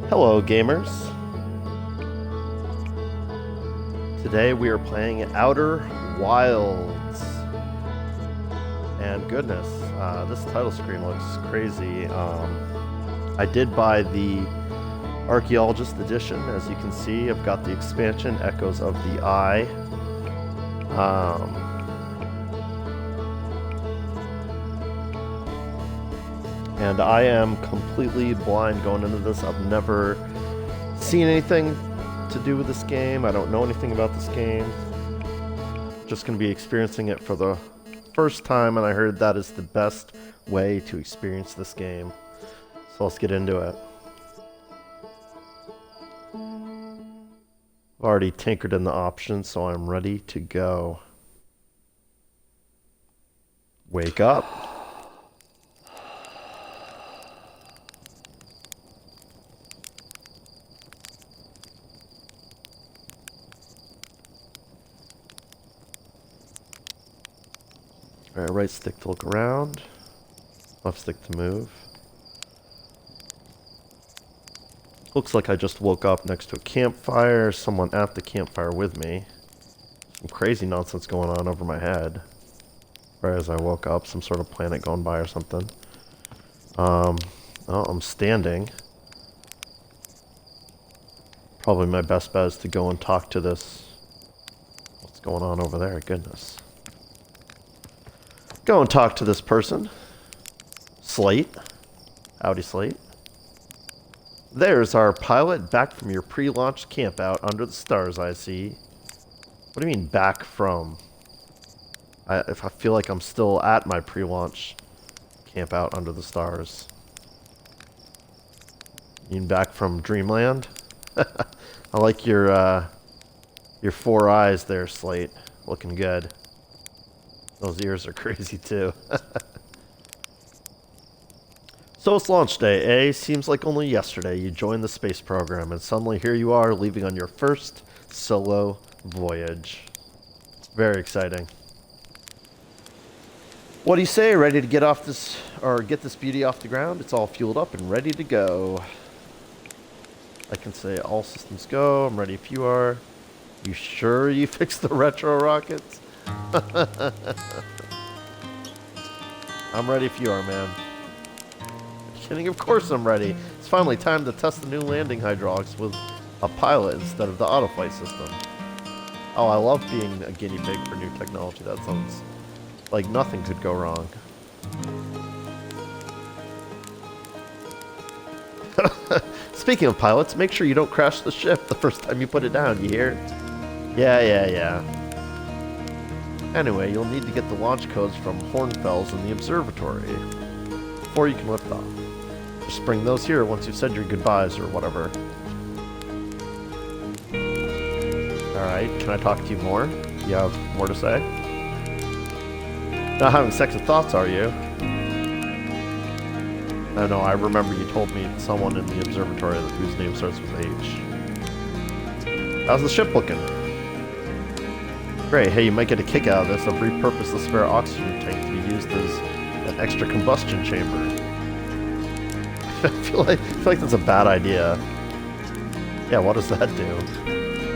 Hello, gamers. Today we are playing Outer Wilds. And goodness, this title screen looks crazy. I did buy the Archaeologist Edition. As you can see, I've got the expansion, Echoes of the Eye. And I am completely blind going into this. I've never seen anything to do with this game. I don't know anything about this game. Just going to be experiencing it for the first time, and I heard that is the best way to experience this game. So let's get into it. I've already tinkered in the options, so I'm ready to go. Wake up. Alright, right stick to look around, left stick to move. Looks like I just woke up next to a campfire, someone at the campfire with me. Some crazy nonsense going on over my head. Right as I woke up, some sort of planet going by or something. Oh, I'm standing. Probably my best bet is to go and talk to this. What's going on over there? Goodness. Go and talk to this person. Slate. Howdy, Slate. There's our pilot, back from your pre-launch campout under the stars, I see. What do you mean, back from? If I feel like I'm still at my pre-launch campout under the stars. You mean back from Dreamland? I like your 4 eyes there, Slate. Looking good. Those ears are crazy too. So it's launch day, eh? Seems like only yesterday you joined the space program, and suddenly here you are leaving on your first solo voyage. Very exciting. What do you say? Ready to get off this, or get this beauty off the ground? It's all fueled up and ready to go. I can say all systems go. I'm ready if you are. You sure you fixed the retro rockets? I'm ready if you are, man. Kidding? Of course I'm ready. It's finally time to test the new landing hydraulics with a pilot instead of the autoflight system. Oh, I love being a guinea pig for new technology. That sounds like nothing could go wrong. Speaking of pilots, make sure you don't crash the ship the first time you put it down, you hear? Yeah. Anyway, you'll need to get the launch codes from Hornfels in the observatory before you can lift off. Just bring those here once you've said your goodbyes or whatever. Alright, can I talk to you more? You have more to say? Not having second thoughts, are you? I know, I remember you told me someone in the observatory whose name starts with H. How's the ship looking? Great, hey, you might get a kick out of this. I've repurposed the spare oxygen tank to be used as an extra combustion chamber. I feel like that's a bad idea. Yeah, what does that do?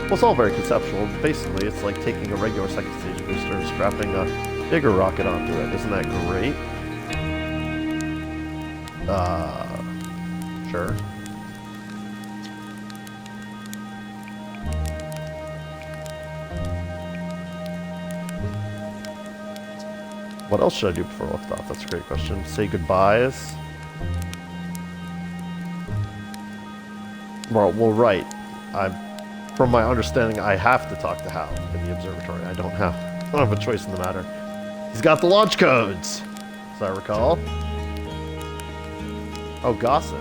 Well, it's all very conceptual. Basically, it's like taking a regular second stage booster and strapping a bigger rocket onto it. Isn't that great? Sure. What else should I do before liftoff? That's a great question. Say goodbyes. Well, right. From my understanding, I have to talk to Hal in the observatory. I don't have a choice in the matter. He's got the launch codes, as I recall. Oh, Gossip.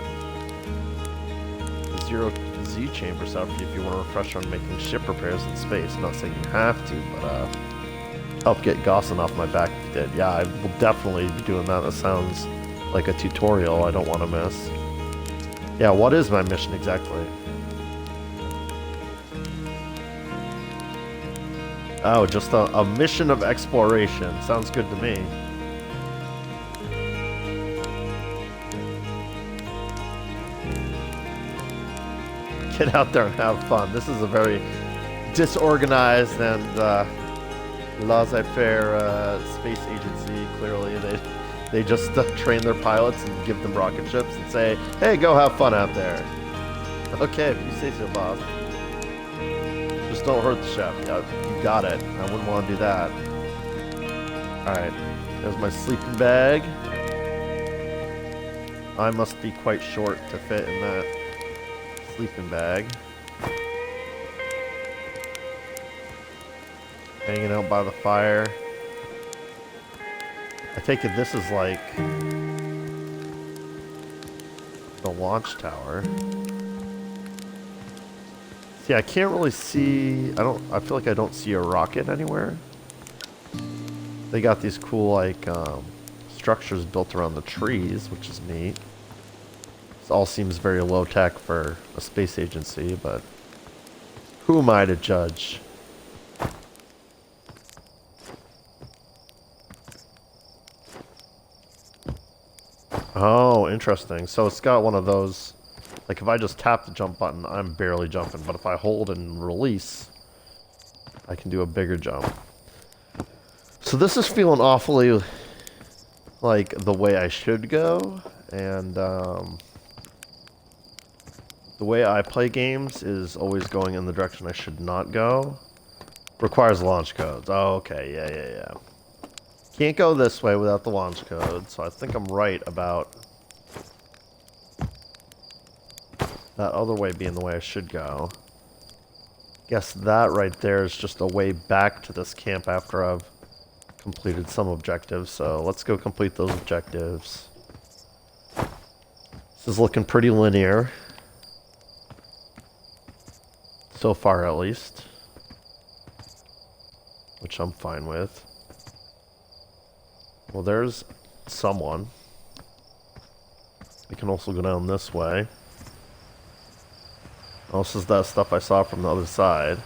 The Zero Z chamber set up if you want to refresh on making ship repairs in space. Not saying you have to, but help get Gossin off my back if you did. Yeah, I will definitely be doing that. That sounds like a tutorial I don't want to miss. Yeah, what is my mission exactly? Oh, just a mission of exploration. Sounds good to me. Get out there and have fun. This is a very disorganized and laissez-faire space agency. Clearly, they just train their pilots and give them rocket ships and say, "Hey, go have fun out there." Okay, if you say so, boss. Just don't hurt the ship. Yeah, you got it. I wouldn't want to do that. All right, there's my sleeping bag. I must be quite short to fit in that sleeping bag. Hanging out by the fire. I take it this is like the launch tower. See, I can't really see. I feel like I don't see a rocket anywhere. They got these cool like structures built around the trees, which is neat. This all seems very low tech for a space agency, but who am I to judge? Oh, interesting. So it's got one of those, like if I just tap the jump button, I'm barely jumping, but if I hold and release, I can do a bigger jump. So this is feeling awfully like the way I should go, and the way I play games is always going in the direction I should not go. Requires launch codes. Oh, okay, yeah. Can't go this way without the launch code, so I think I'm right about that other way being the way I should go. Guess that right there is just a way back to this camp after I've completed some objectives, so let's go complete those objectives. This is looking pretty linear. So far, at least. Which I'm fine with. Well, there's someone. We can also go down this way. Oh, this is that stuff I saw from the other side.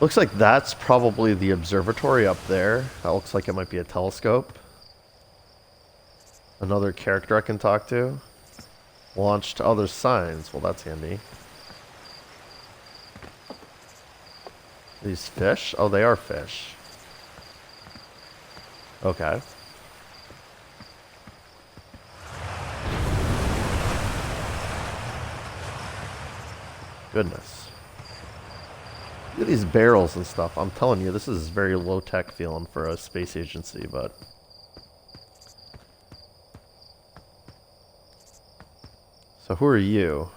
Looks like that's probably the observatory up there. That looks like it might be a telescope. Another character I can talk to. Launch to other signs. Well, that's handy. These fish? Oh, they are fish. Okay. Goodness. Look at these barrels and stuff. I'm telling you, this is very low-tech feeling for a space agency, but... So who are you?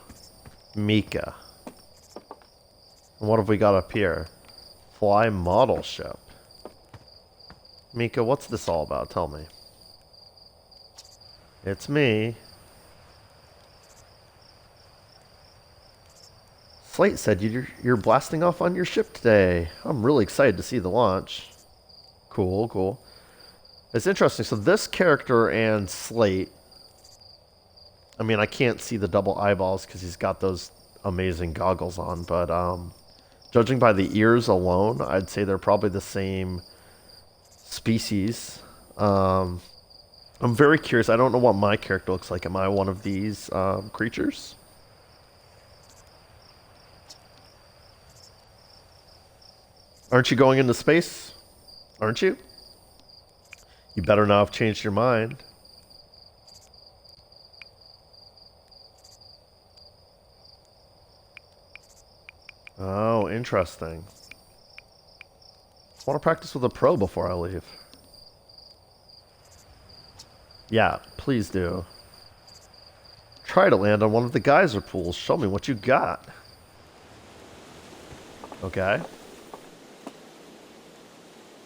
Mika. And what have we got up here? Fly model ship. Mika, what's this all about? Tell me. It's me. Slate said you're blasting off on your ship today. I'm really excited to see the launch. Cool. It's interesting. So this character and Slate, I mean, I can't see the double eyeballs because he's got those amazing goggles on, but judging by the ears alone, I'd say they're probably the same species. I'm very curious. I don't know what my character looks like. Am I one of these creatures? Aren't you going into space? Aren't you? You better not have changed your mind. Oh, interesting. I want to practice with a pro before I leave. Yeah, please do. Try to land on one of the geyser pools. Show me what you got. Okay.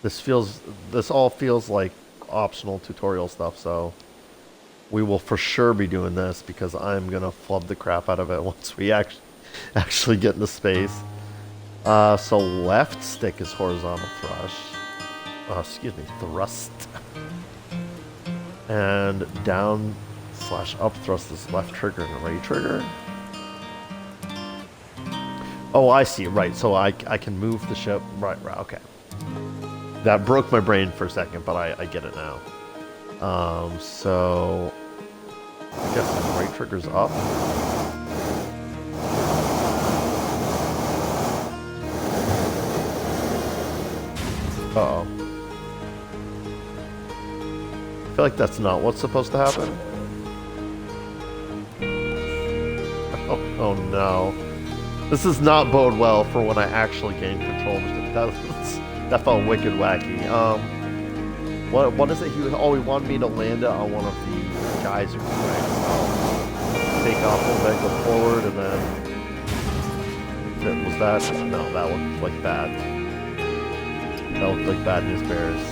This all feels like optional tutorial stuff, so we will for sure be doing this because I'm gonna flub the crap out of it once we actually get into space. So left stick is horizontal thrust, and down / up thrust is left trigger and right trigger. Oh, I see. Right, so I can move the ship. Right, okay. That broke my brain for a second, but I get it now. So I guess the right trigger's up. Uh-oh. I feel like that's not what's supposed to happen. Oh no. This does not bode well for when I actually gain control. That felt wicked wacky. What is it? He wanted me to land it on one of the geyser strikes. Take off a little bit, go forward, and then was that? No, that looked like bad. That looked like bad news bears.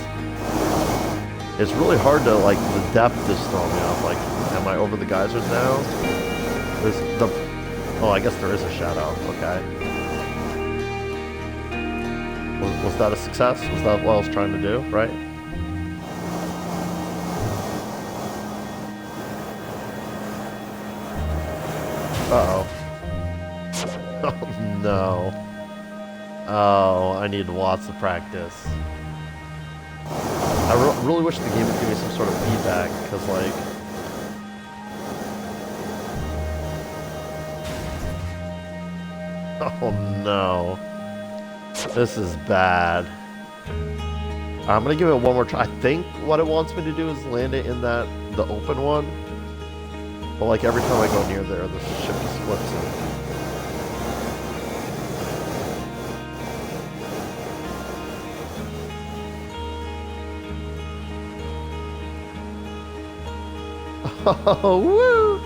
It's really hard to, like, the depth is throwing me off. Like, am I over the geysers now? Oh, I guess there is a shadow. Okay. Was that a success? Was that what I was trying to do, right? Uh-oh. Oh, no. Oh, I need lots of practice. I really wish the game would give me some sort of feedback, because, like... Oh, no. This is bad. I'm gonna give it one more try. I think what it wants me to do is land it in the open one. But, like, every time I go near there, the ship just flips it. Oh, woo!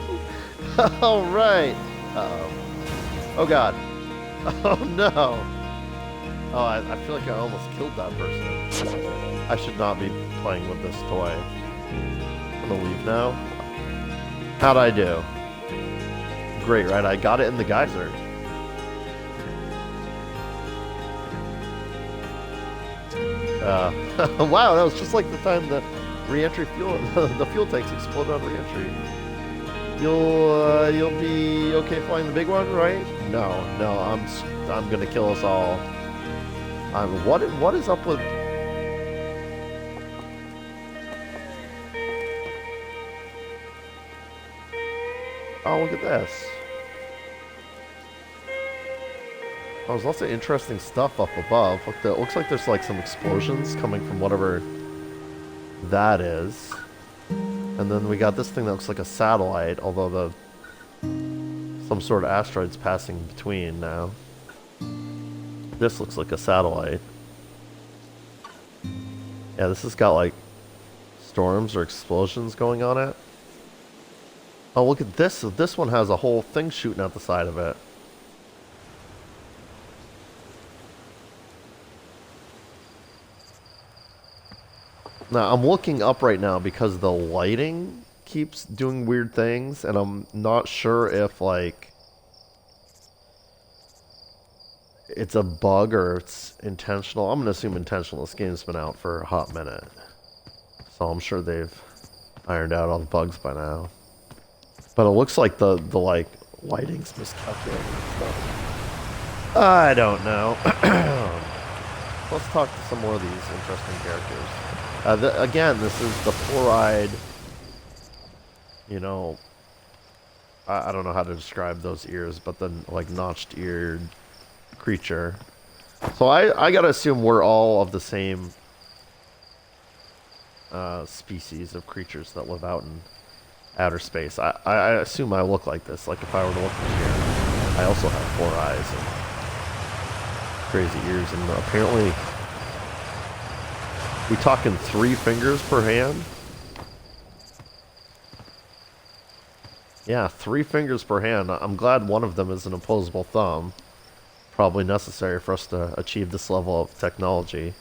All right. Uh-oh. Oh, God. Oh, no. Oh, I feel like I almost killed that person. I should not be playing with this toy. I'm gonna leave now. How'd I do? Great, right? I got it in the geyser. Wow, that was just like the time the re-entry fuel, the fuel tanks exploded on re-entry. You'll be okay flying the big one, right? No, I'm gonna kill us all. What is up with? Oh, look at this. Oh, there's lots of interesting stuff up above. Look, it looks like there's like some explosions coming from whatever that is. And then we got this thing that looks like a satellite, although some sort of asteroid's passing between now. This looks like a satellite. Yeah, this has got like storms or explosions going on it. Oh, look at this. This one has a whole thing shooting out the side of it. Now, I'm looking up right now because the lighting keeps doing weird things, and I'm not sure if, like, it's a bug or it's intentional. I'm going to assume intentional. This game's been out for a hot minute. So I'm sure they've ironed out all the bugs by now. But it looks like the like, lighting's miscalculated. I don't know. Let's talk to some more of these interesting characters. Again, this is the four-eyed, you know, I don't know how to describe those ears, but the, like, notched-eared creature. So I gotta assume we're all of the same species of creatures that live out in outer space. I assume I look like this. Like, if I were to look from here, I also have 4 eyes and crazy ears, and apparently... We talking 3 fingers per hand? Yeah, 3 fingers per hand. I'm glad one of them is an opposable thumb. Probably necessary for us to achieve this level of technology.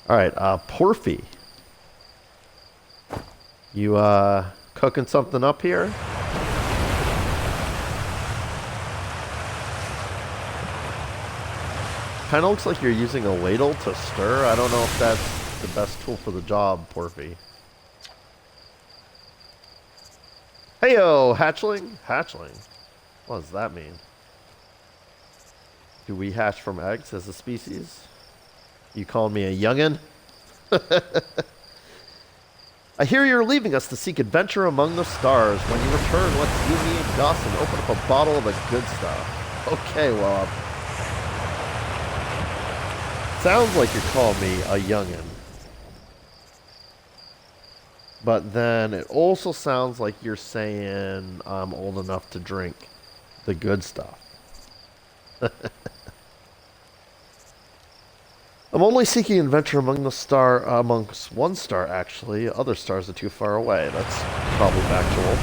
Alright, Porphy. You, cooking something up here? Kind of looks like you're using a ladle to stir. I don't know if that's the best tool for the job, Porphy. Heyo, hatchling? Hatchling? What does that mean? Do we hatch from eggs as a species? You calling me a youngin'? I hear you're leaving us to seek adventure among the stars. When you return, let's you, me, and Dawson open up a bottle of the good stuff. Okay, well, sounds like you're calling me a youngin'. But then it also sounds like you're saying I'm old enough to drink the good stuff. I'm only seeking adventure amongst one star, actually. Other stars are too far away. That's probably factual.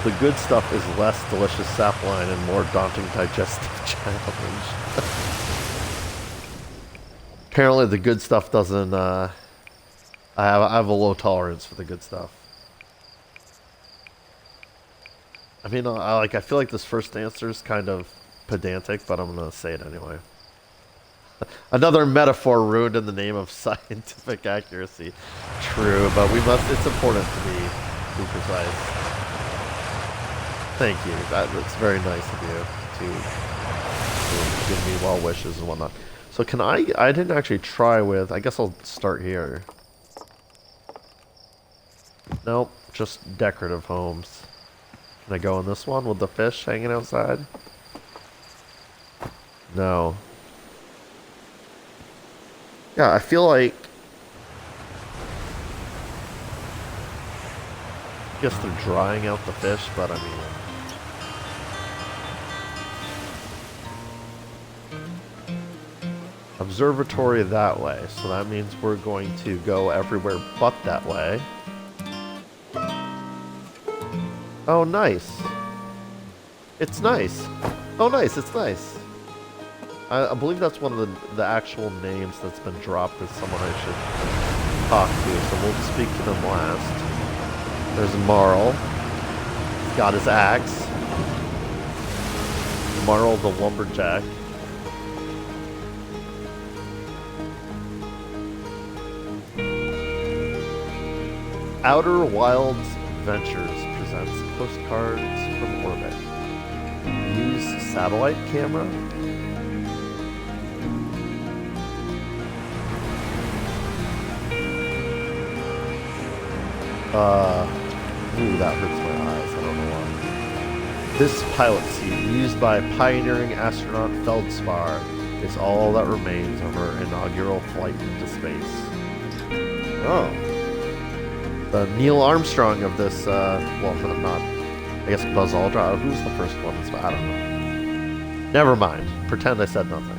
The good stuff is less delicious sapline and more daunting digestive challenge. Apparently the good stuff doesn't, I have a low tolerance for the good stuff. I mean, I feel like this first answer is kind of pedantic, but I'm gonna say it anyway. Another metaphor ruined in the name of scientific accuracy. True, but it's important to be precise. Thank you. That's very nice of you to give me well wishes and whatnot. So I didn't actually try with, I guess I'll start here. Nope, just decorative homes. Can I go in this one with the fish hanging outside? No. Yeah, I feel like... I guess they're drying out the fish, but I mean... Observatory that way, so that means we're going to go everywhere but that way. Oh, nice. It's nice. Oh, nice, it's nice. I believe that's one of the actual names that's been dropped as someone I should talk to, so we'll speak to them last. There's Marl. He's got his axe. Marl the lumberjack. Outer Wilds Ventures presents postcards from orbit. Use satellite camera. Ooh, that hurts my eyes. I don't know why. This pilot seat, used by pioneering astronaut Feldspar, is all that remains of her inaugural flight into space. Oh. The Neil Armstrong of this, well, not, I guess Buzz Aldrin. Who's the first one? I don't know. Never mind. Pretend I said nothing.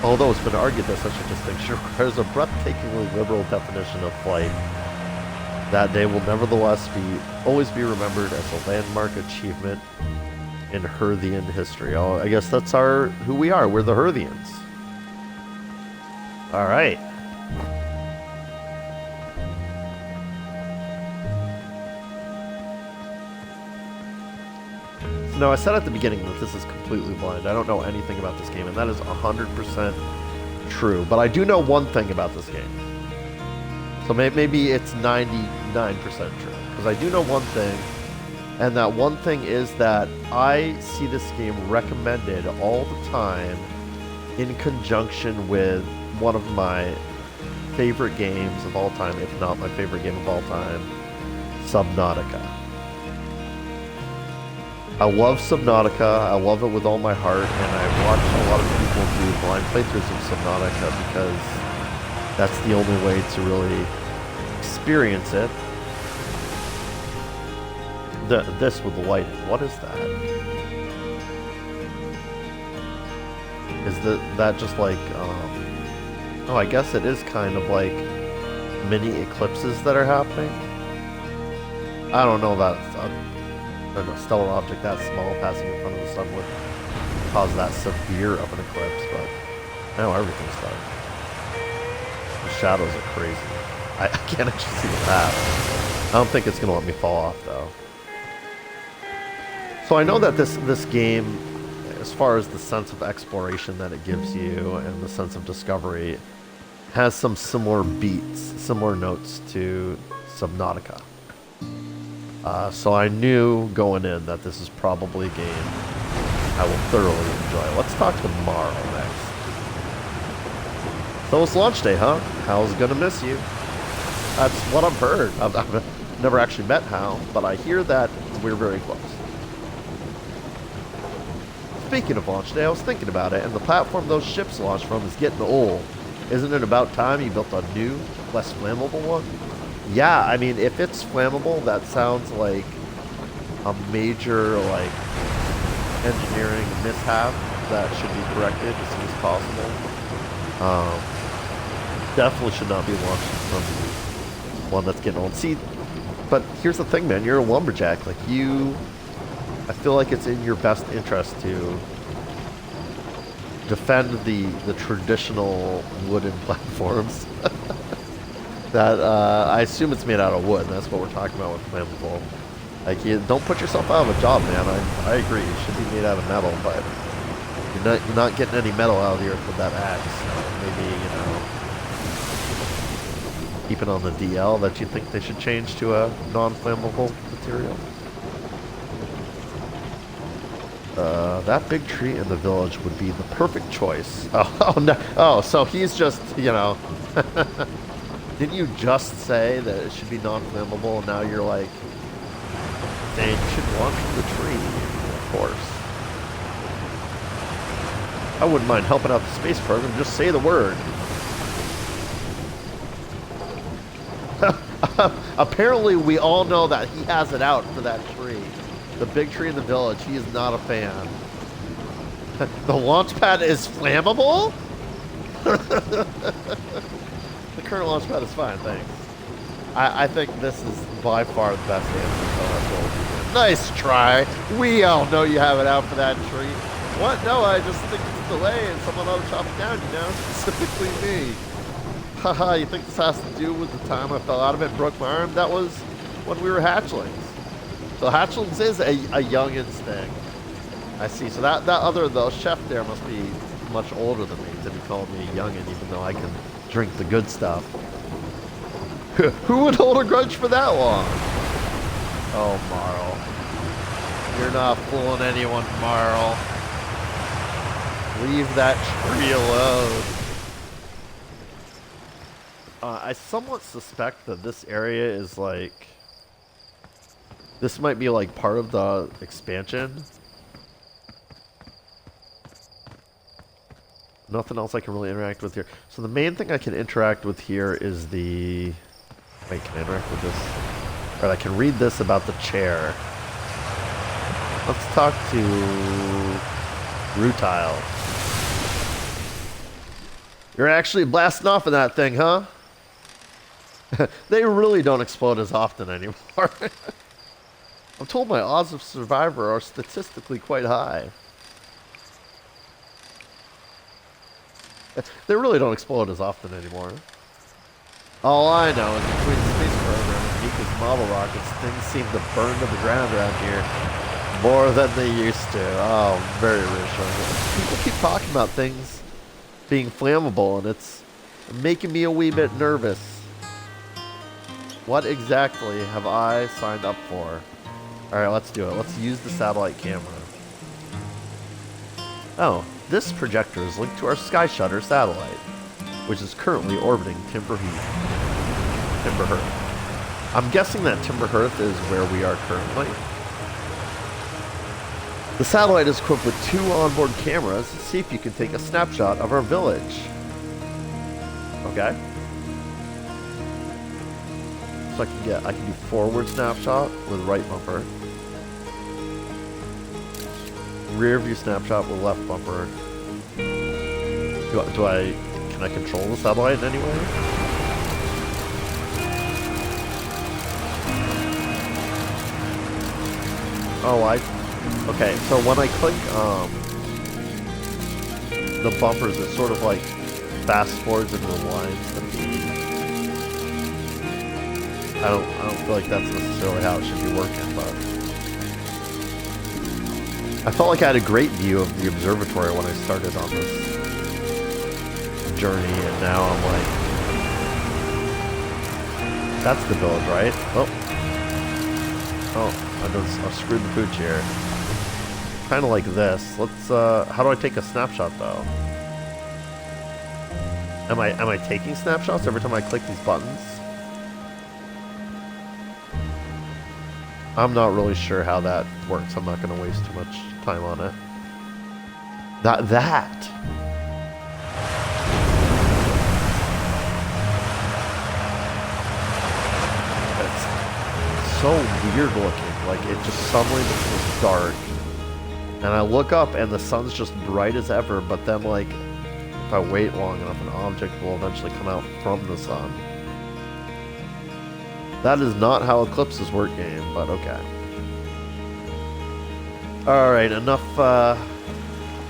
Although it's been argued that such a distinction requires a breathtakingly liberal definition of flight, that day will nevertheless always be remembered as a landmark achievement in Herthian history. Oh, I guess that's who we are. We're the Herthians. All right. No, I said at the beginning that this is completely blind. I don't know anything about this game, and that is 100% true. But I do know one thing about this game. So maybe it's 99% true. Because I do know one thing, and that one thing is that I see this game recommended all the time in conjunction with one of my favorite games of all time, if not my favorite game of all time, Subnautica. I love Subnautica, I love it with all my heart, and I've watched a lot of people do blind playthroughs of Subnautica because that's the only way to really experience it. This with the lighting, what is that? Is that just like, oh, I guess it is kind of like mini eclipses that are happening? I don't know that a stellar object that small passing in front of the sun would cause that severe of an eclipse, but now everything's dark. The shadows are crazy. I can't actually see the path. I don't think it's going to let me fall off, though. So I know that this game, as far as the sense of exploration that it gives you and the sense of discovery, has some similar beats, similar notes to Subnautica. So I knew going in that this is probably a game I will thoroughly enjoy. Let's talk to Marl next. So it's launch day, huh? Hal's gonna miss you. That's what I've heard. I've never actually met Hal, but I hear that we're very close. speaking of launch day, I was thinking about it, and the platform those ships launch from is getting old. Isn't it about time you built a new, less flammable one? Yeah, I mean, if it's flammable, that sounds like a major, like, engineering mishap that should be corrected as soon as possible. Definitely should not be launching from one that's getting old. See, but here's the thing, man. You're a lumberjack. Like, I feel like it's in your best interest to defend the traditional wooden platforms. That, I assume it's made out of wood. That's what we're talking about with flammable. Like, you don't put yourself out of a job, man. I agree. It should be made out of metal, but you're not getting any metal out of the earth with that axe. Maybe, keep it on the DL that you think they should change to a non-flammable material. That big tree in the village would be the perfect choice. Oh no. Oh, so he's just, Didn't you just say that it should be non-flammable, and now you're like saying you should launch from the tree? Of course. I wouldn't mind helping out the space program. Just say the word. Apparently, we all know that he has it out for that tree. The big tree in the village. He is not a fan. The launch pad is flammable? The current launch pad is fine, thanks. I think this is by far the best answer. Nice try. We all know you have it out for that tree. What? No, I just think it's a delay and someone ought to chop it down, Specifically me. Haha, you think this has to do with the time I fell out of it and broke my arm? That was when we were hatchlings. So hatchlings is a youngins thing. I see. So the chef there must be much older than me to be calling me a youngin, even though I can drink the good stuff. Who would hold a grudge for that long? Oh, Marl. You're not fooling anyone, Marl. Leave that tree alone. I somewhat suspect that this area is like... This might be like part of the expansion. Nothing else I can really interact with here. So the main thing I can interact with here is the... Wait, can I interact with this? Alright, I can read this about the chair. Let's talk to... Rutile. You're actually blasting off in that thing, huh? They really don't explode as often anymore. I'm told my odds of survivor are statistically quite high. They really don't explode as often anymore. All I know is between the space program and Nika's model rockets, things seem to burn to the ground around here more than they used to. Oh, very reassuring. People keep talking about things being flammable, and it's making me a wee bit nervous. What exactly have I signed up for? Alright, let's do it. Let's use the satellite camera. Oh, this projector is linked to our Sky Shutter satellite, which is currently orbiting Timber-Hearth. I'm guessing that Timber-Hearth is where we are currently. The satellite is equipped with 2 onboard cameras. Let's see if you can take a snapshot of our village. Okay. So I can do forward snapshot with right bumper. Rear view snapshot with left bumper. Can I control the satellite in any way? Oh, okay, so when I click, the bumpers, it sort of like fast forwards and rewinds the feed. I don't feel like that's necessarily how it should be working, but I felt like I had a great view of the observatory when I started on this journey, and now I'm like, that's the village, right? Oh, I screwed the pooch here. Kind of like this. Let's, how do I take a snapshot though? Am I taking snapshots every time I click these buttons? I'm not really sure how that works. I'm not going to waste too much time on it. That. It's so weird looking. Like, it just suddenly becomes dark. And I look up and the sun's just bright as ever, but then, like, if I wait long enough, an object will eventually come out from the sun. That is not how eclipses work, game, but okay. Alright, enough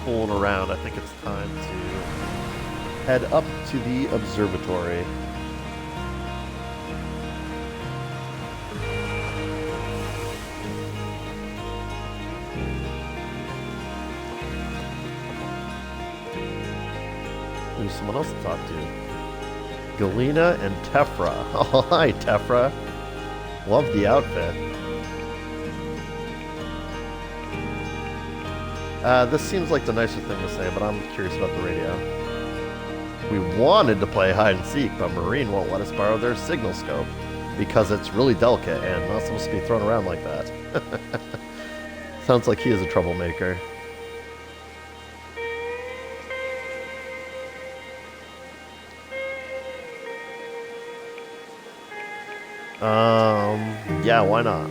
fooling around. I think it's time to head up to the observatory. There's someone else to talk to. Galena and Tefra. Oh, hi, Tefra. Love the outfit. This seems like the nicer thing to say, but I'm curious about the radio. We wanted to play hide and seek, but Marine won't let us borrow their signal scope because it's really delicate and not supposed to be thrown around like that. Sounds like he is a troublemaker. Yeah, why not?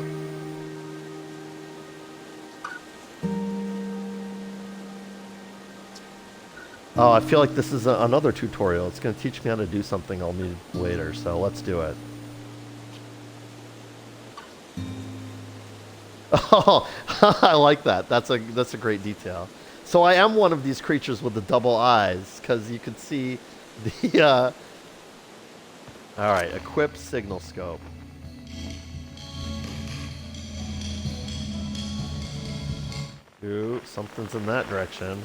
Oh, I feel like this is another tutorial. It's going to teach me how to do something I'll need later, so let's do it. Oh, I like that. That's a great detail. So I am one of these creatures with the double eyes, because you can see the... Alright, equip signal scope. Ooh, something's in that direction.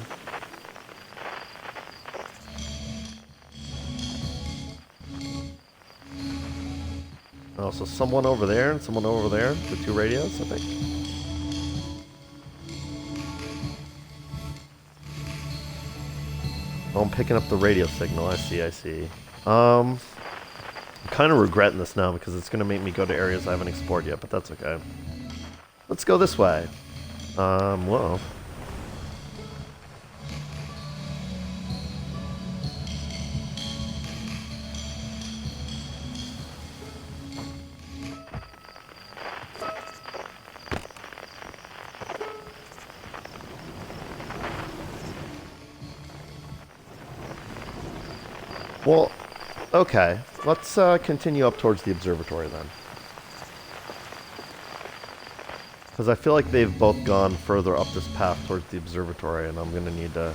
Oh, so someone over there and someone over there. The two radios, I think. Oh, I'm picking up the radio signal. I see. I'm kind of regretting this now because it's going to make me go to areas I haven't explored yet, but that's okay. Let's go this way. Whoa. Well, okay. Let's continue up towards the observatory then. Because I feel like they've both gone further up this path towards the observatory, and I'm going to need to...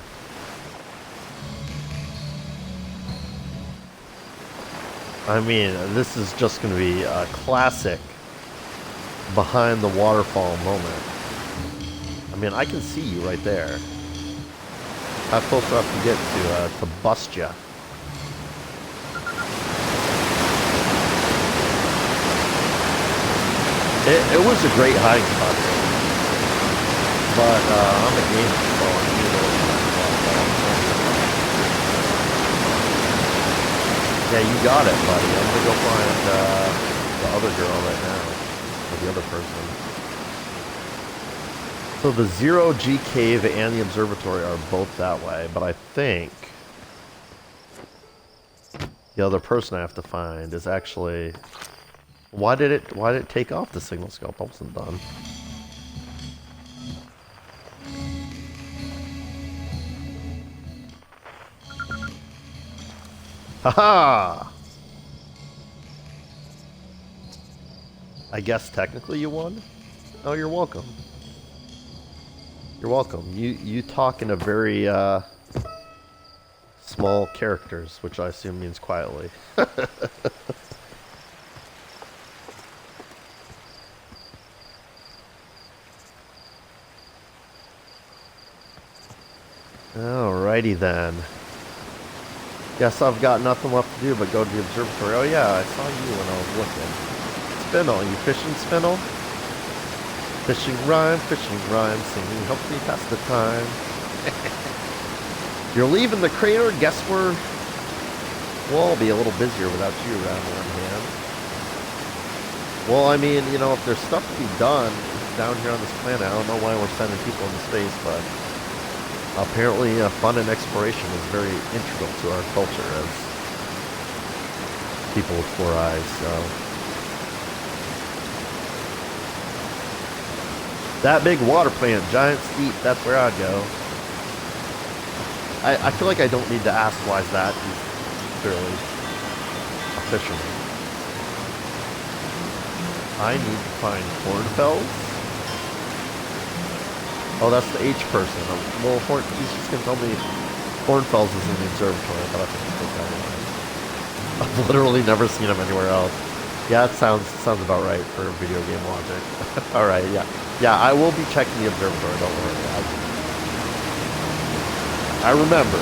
I mean, this is just going to be a classic behind the waterfall moment. I mean, I can see you right there. How close do I have to get to bust ya? It was a great hiding spot, but I'm a gamer, so I need a little time. Yeah, you got it, buddy. I'm gonna go find the other girl right now, or the other person. So the Zero G Cave and the observatory are both that way, but I think the other person I have to find is actually... Why did it take off the signal scope? I wasn't done. Haha! I guess technically you won? Oh, you're welcome. You're welcome. You talk in a very small characters, which I assume means quietly. Alrighty then. Guess I've got nothing left to do but go to the observatory. Oh yeah, I saw you when I was looking. Spinel, you fishing, Spinel? Fishing rhyme, singing, help me pass the time. You're leaving the crater, guess we'll all be a little busier without you around one hand. Well, I mean, you know, if there's stuff to be done down here on this planet, I don't know why we're sending people into space, but... Apparently, fun and exploration is very integral to our culture as people with 4 eyes, so... That big water plant, giant steep, that's where I'd go. I feel like I don't need to ask why is that. He's clearly a fisherman. I need to find cornfells. Oh, that's the H person. Well, he's just going to tell me cornfells is in the observatory, but I think it's that anyway. I've literally never seen him anywhere else. Yeah, that sounds about right for video game logic. All right, yeah. Yeah, I will be checking the observatory, don't worry. I remember.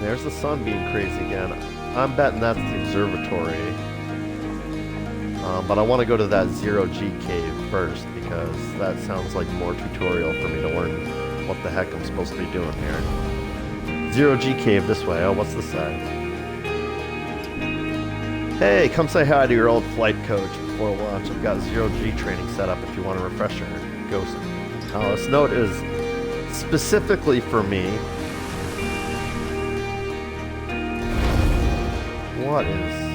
There's the sun being crazy again. I'm betting that's the observatory. But I want to go to that zero-G cave first because that sounds like more tutorial for me to learn what the heck I'm supposed to be doing here. Zero-G cave this way. Oh, what's this say? Hey, come say hi to your old flight coach before launch. I've got zero-G training set up if you want a refresher. Ghost. Oh, this note is specifically for me. What is...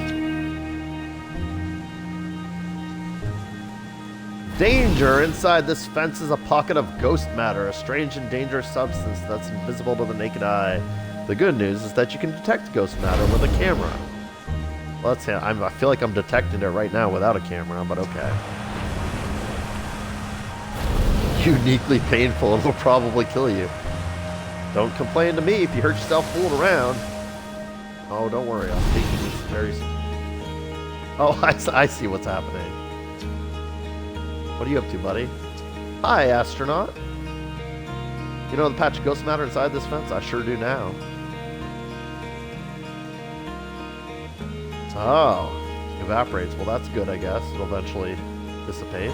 Danger! Inside this fence is a pocket of ghost matter, a strange and dangerous substance that's invisible to the naked eye. The good news is that you can detect ghost matter with a camera. Well, let's see, I feel like I'm detecting it right now without a camera, but okay. Uniquely painful and will probably kill you. Don't complain to me if you hurt yourself fooling around. Oh, don't worry, I'm taking this very... Oh, I see what's happening. What are you up to, buddy? Hi, astronaut. You know the patch of ghost matter inside this fence? I sure do now. Oh, evaporates. Well, that's good, I guess. It'll eventually dissipate.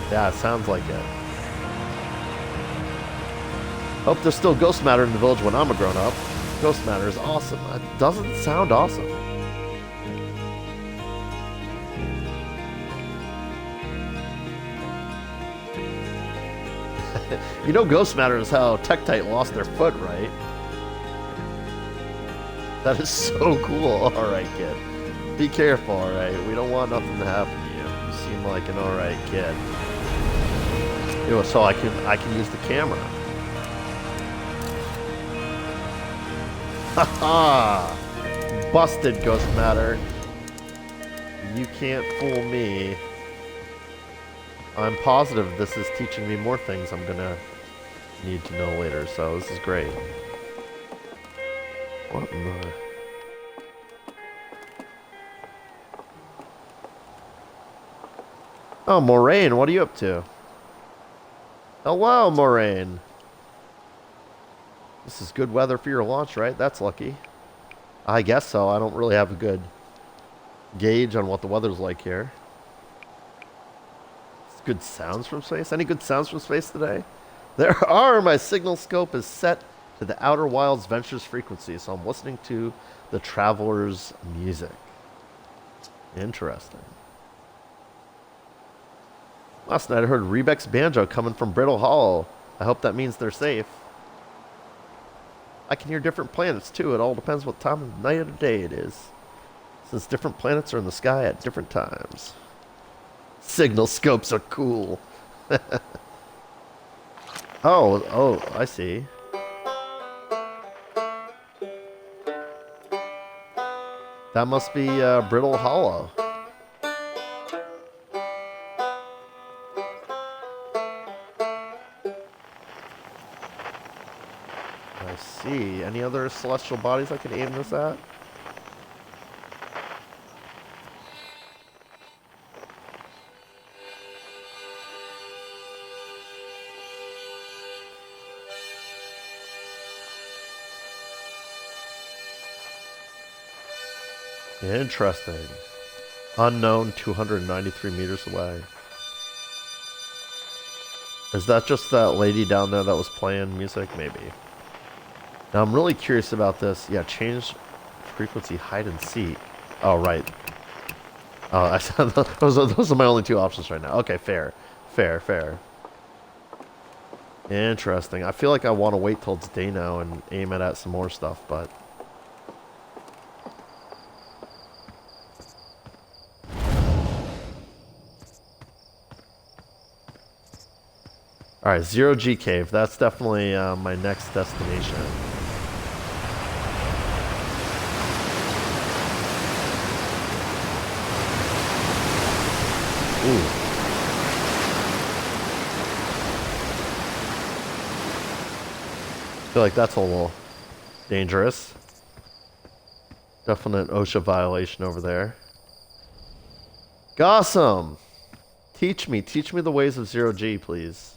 Yeah, it sounds like it. Hope there's still ghost matter in the village when I'm a grown-up. Ghost matter is awesome. It doesn't sound awesome. You know ghost matter is how Tektite lost their foot, right? That is so cool. Alright, kid. Be careful, alright? We don't want nothing to happen to you. You seem like an alright kid. You know, so I can use the camera. Haha! Busted, ghost matter. You can't fool me. I'm positive this is teaching me more things I'm gonna need to know later, so this is great. What in the... Oh, Moraine, what are you up to? Hello, Moraine. This is good weather for your launch, right? That's lucky. I guess so. I don't really have a good gauge on what the weather's like here. Good sounds from space? Any good sounds from space today? There are! My signal scope is set to the Outer Wilds Ventures frequency, so I'm listening to the Traveler's music. Interesting. Last night I heard Rebec's banjo coming from Brittle Hollow. I hope that means they're safe. I can hear different planets too. It all depends what time of night or day it is, since different planets are in the sky at different times. Signal scopes are cool. Oh, I see. That must be Brittle Hollow. I see. Any other celestial bodies I can aim this at? Interesting. Unknown 293 meters away. Is that just that lady down there that was playing music? Maybe. Now I'm really curious about this. Yeah, change frequency, hide and seek. Oh, right. Oh, I said those are my only two options right now. Okay, fair. Fair, fair. Interesting. I feel like I want to wait till it's day now and aim it at some more stuff, but... Alright, Zero G Cave. That's definitely my next destination. Ooh. I feel like that's a little dangerous. Definite OSHA violation over there. Gossam! Teach me the ways of Zero G, please.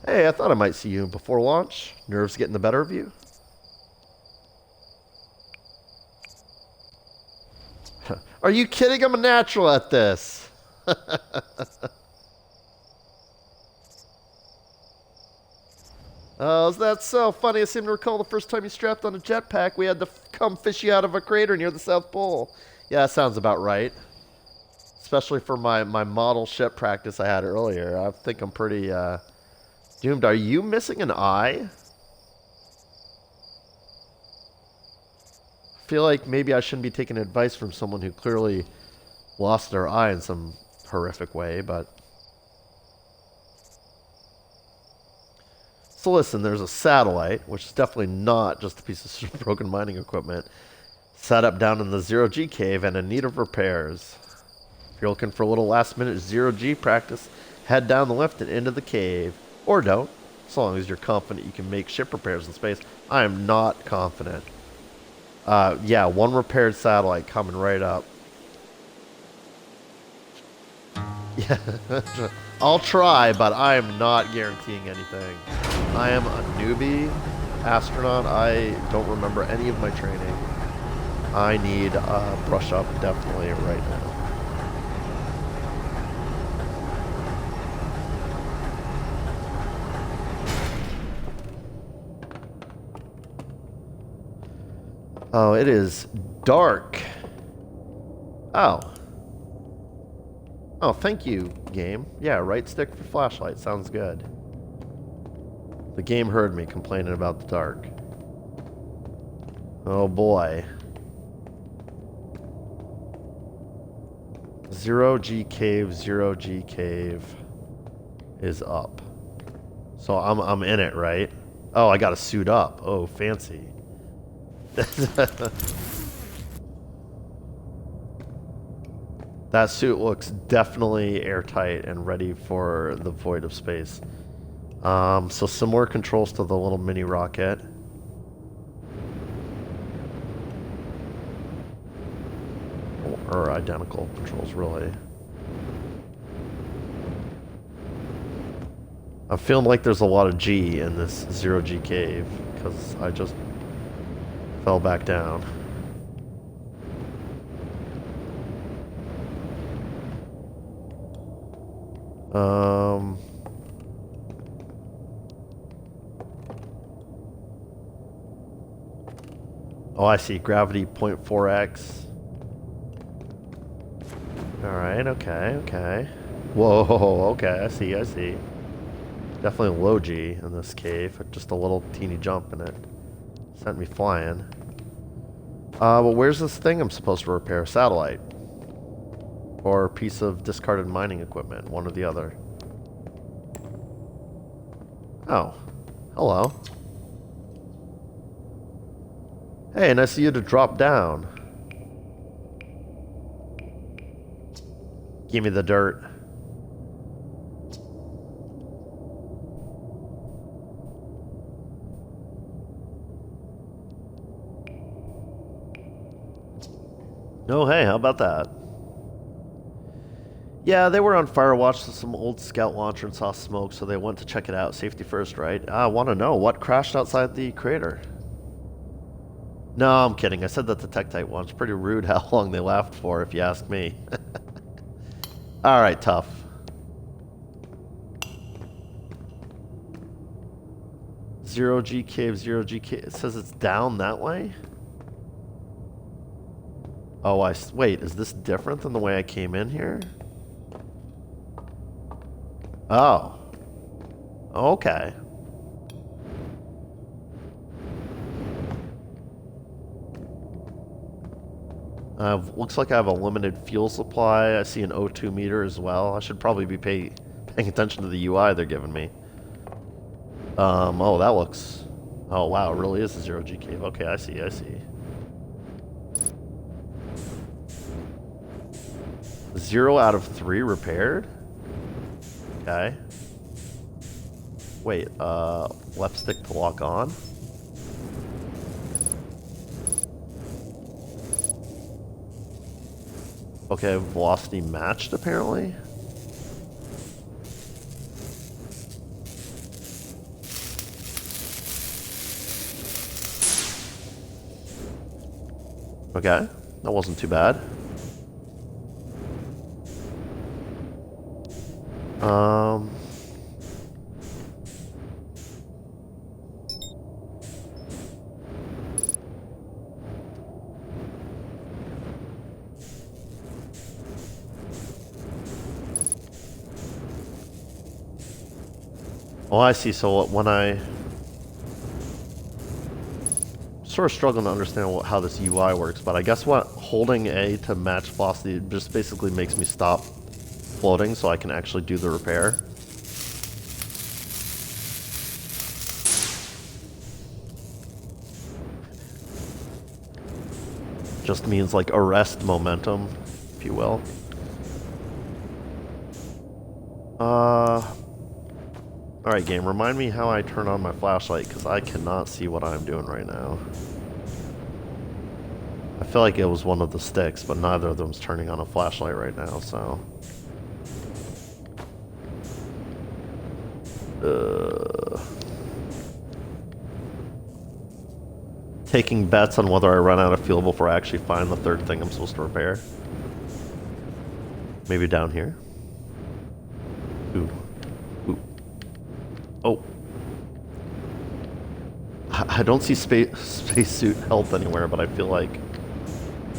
Hey, I thought I might see you before launch. Nerves getting the better of you? Are you kidding? I'm a natural at this. Oh, is that so funny? I seem to recall the first time you strapped on a jetpack, we had to come fish you out of a crater near the South Pole. Yeah, that sounds about right. Especially for my model ship practice I had earlier. I think I'm pretty doomed. Are you missing an eye? I feel like maybe I shouldn't be taking advice from someone who clearly lost their eye in some horrific way, but... So listen, there's a satellite, which is definitely not just a piece of broken mining equipment, set up down in the Zero G Cave and in need of repairs. If you're looking for a little last-minute Zero G practice, head down the lift and into the cave. Or don't, as long as you're confident you can make ship repairs in space. I am not confident. Yeah, one repaired satellite coming right up. Yeah, I'll try, but I am not guaranteeing anything. I am a newbie astronaut. I don't remember any of my training. I need a brush up definitely right now. Oh, it is dark. Oh. Oh, thank you, game. Yeah, right stick for flashlight. Sounds good. The game heard me complaining about the dark. Oh boy. Zero G Cave is up. So I'm in it, right? Oh, I gotta suit up. Oh, fancy. That suit looks definitely airtight and ready for the void of space. So similar controls to the little mini rocket. Or identical controls, really. I'm feeling like there's a lot of G in this Zero G Cave, because I just fell back down. Oh, I see. Gravity 0.4x. Alright, okay, okay. Whoa, okay, I see, I see. Definitely low G in this cave. Just a little teeny jump in it. Sent me flying. Well, where's this thing I'm supposed to repair? A satellite? Or a piece of discarded mining equipment? One or the other. Oh. Hello. Hey, nice of you to drop down. Give me the dirt. Oh, hey, how about that? Yeah, they were on fire watch with some old scout launcher and saw smoke, so they went to check it out. Safety first, right? I want to know, what crashed outside the crater? No, I'm kidding. I said that to Tektite once. Pretty rude how long they laughed for, if you ask me. Alright, tough. Zero G cave, zero G cave. It says it's down that way? Oh, wait, is this different than the way I came in here? Oh. Okay. Looks like I have a limited fuel supply. I see an O2 meter as well. I should probably be paying attention to the UI they're giving me. Oh, that looks... Oh, wow, it really is a zero-G cave. Okay, I see, I see. 0 out of 3 repaired? Okay. Wait, left stick to lock on? Okay, velocity matched apparently. Okay, that wasn't too bad. Oh, I see. So when I sort of struggling to understand how this UI works, but I guess what holding A to match velocity just basically makes me stop floating so I can actually do the repair. Just means like arrest momentum, if you will. Alright game, remind me how I turn on my flashlight, because I cannot see what I'm doing right now. I feel like it was one of the sticks, but neither of them's turning on a flashlight right now, so... Taking bets on whether I run out of fuel before I actually find the third thing I'm supposed to repair. Maybe down here? Ooh. Ooh. Oh. I don't see spacesuit health anywhere, but I feel like...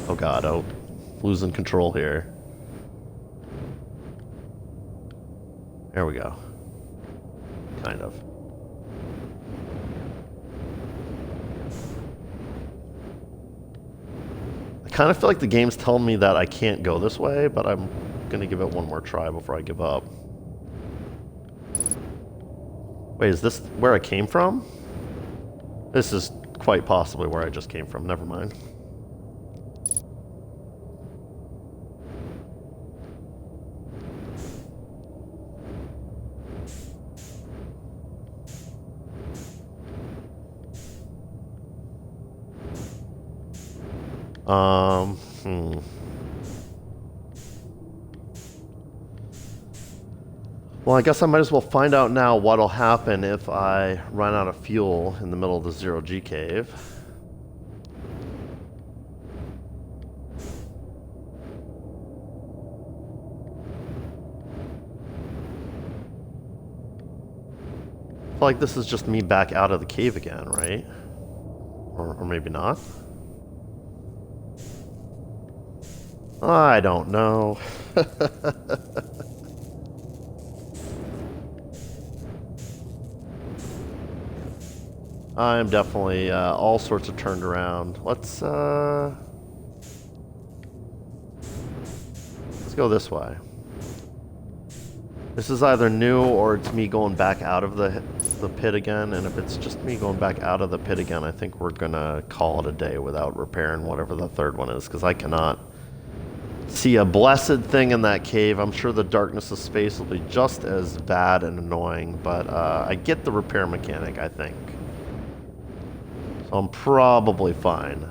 Oh god, oh. Losing control here. There we go. Kind of. I kind of feel like the game's telling me that I can't go this way, but I'm gonna give it one more try before I give up. Wait, is this where I came from? This is quite possibly where I just came from. Never mind. Well, I guess I might as well find out now what'll happen if I run out of fuel in the middle of the zero-G cave. I feel like this is just me back out of the cave again, right? Or maybe not? I don't know. I'm definitely all sorts of turned around. Let's go this way. This is either new or it's me going back out of the pit again, and if it's just me going back out of the pit again, I think we're gonna call it a day without repairing whatever the third one is, because I cannot see a blessed thing in that cave. I'm sure the darkness of space will be just as bad and annoying, but I get the repair mechanic, I think. So I'm probably fine.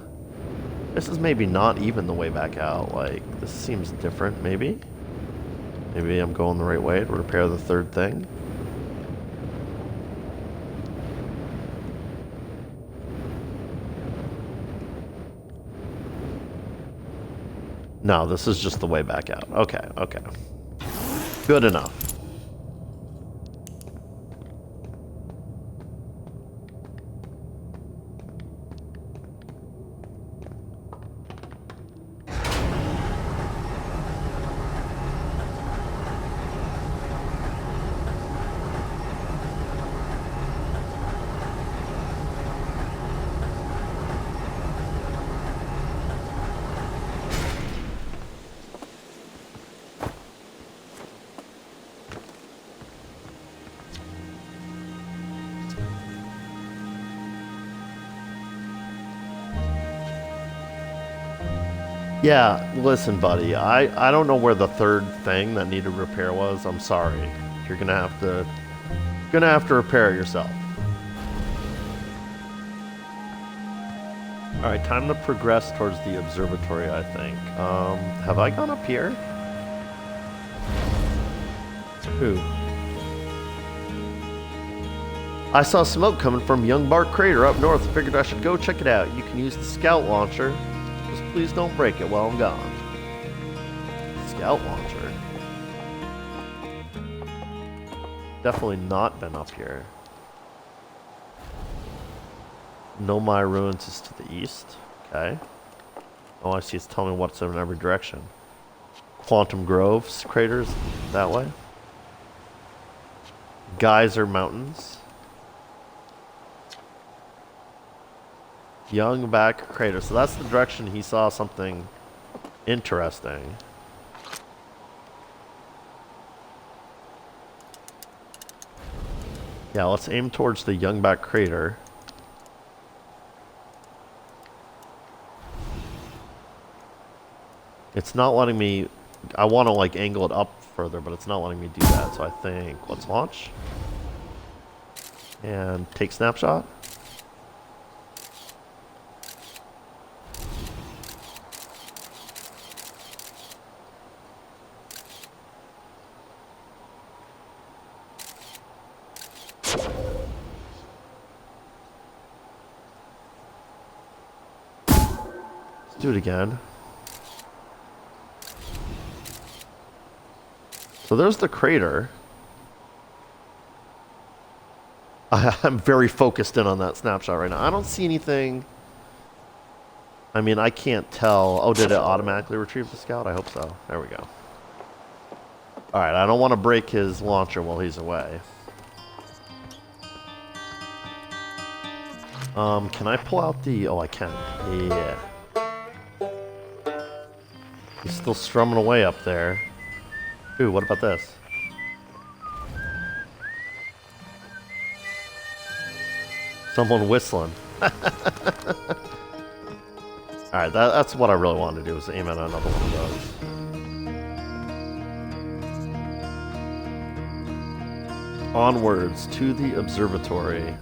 This is maybe not even the way back out. Like, this seems different, maybe? Maybe I'm going the right way to repair the third thing? No, this is just the way back out. Okay, okay. Good enough. Yeah, listen, buddy. I don't know where the third thing that needed repair was. I'm sorry. You're gonna have to repair it yourself. All right, time to progress towards the observatory. I think. Have I gone up here? Who? I saw smoke coming from Young Bark Crater up north. Figured I should go check it out. You can use the scout launcher. Just please don't break it while I'm gone. Scout launcher? Definitely not been up here. Nomai Ruins is to the east. Okay. Oh, I see. It's telling me what's in every direction. Quantum Grove's craters that way. Geyser Mountains. Young Back Crater. So that's the direction he saw something interesting. Yeah, let's aim towards the Young Back Crater. It's not letting me... I want to like angle it up further, but it's not letting me do that. So I think, let's launch. And take snapshot. Let's do it again. So there's the crater. I'm very focused in on that snapshot right now. I don't see anything. I mean, I can't tell. Oh, did it automatically retrieve the scout? I hope so. There we go. Alright, I don't want to break his launcher while he's away. Can I pull out the... Oh, I can. Yeah. He's still strumming away up there. Ooh, what about this? Someone whistling. Alright, that's what I really wanted to do, was aim at another one of those. Onwards to the observatory.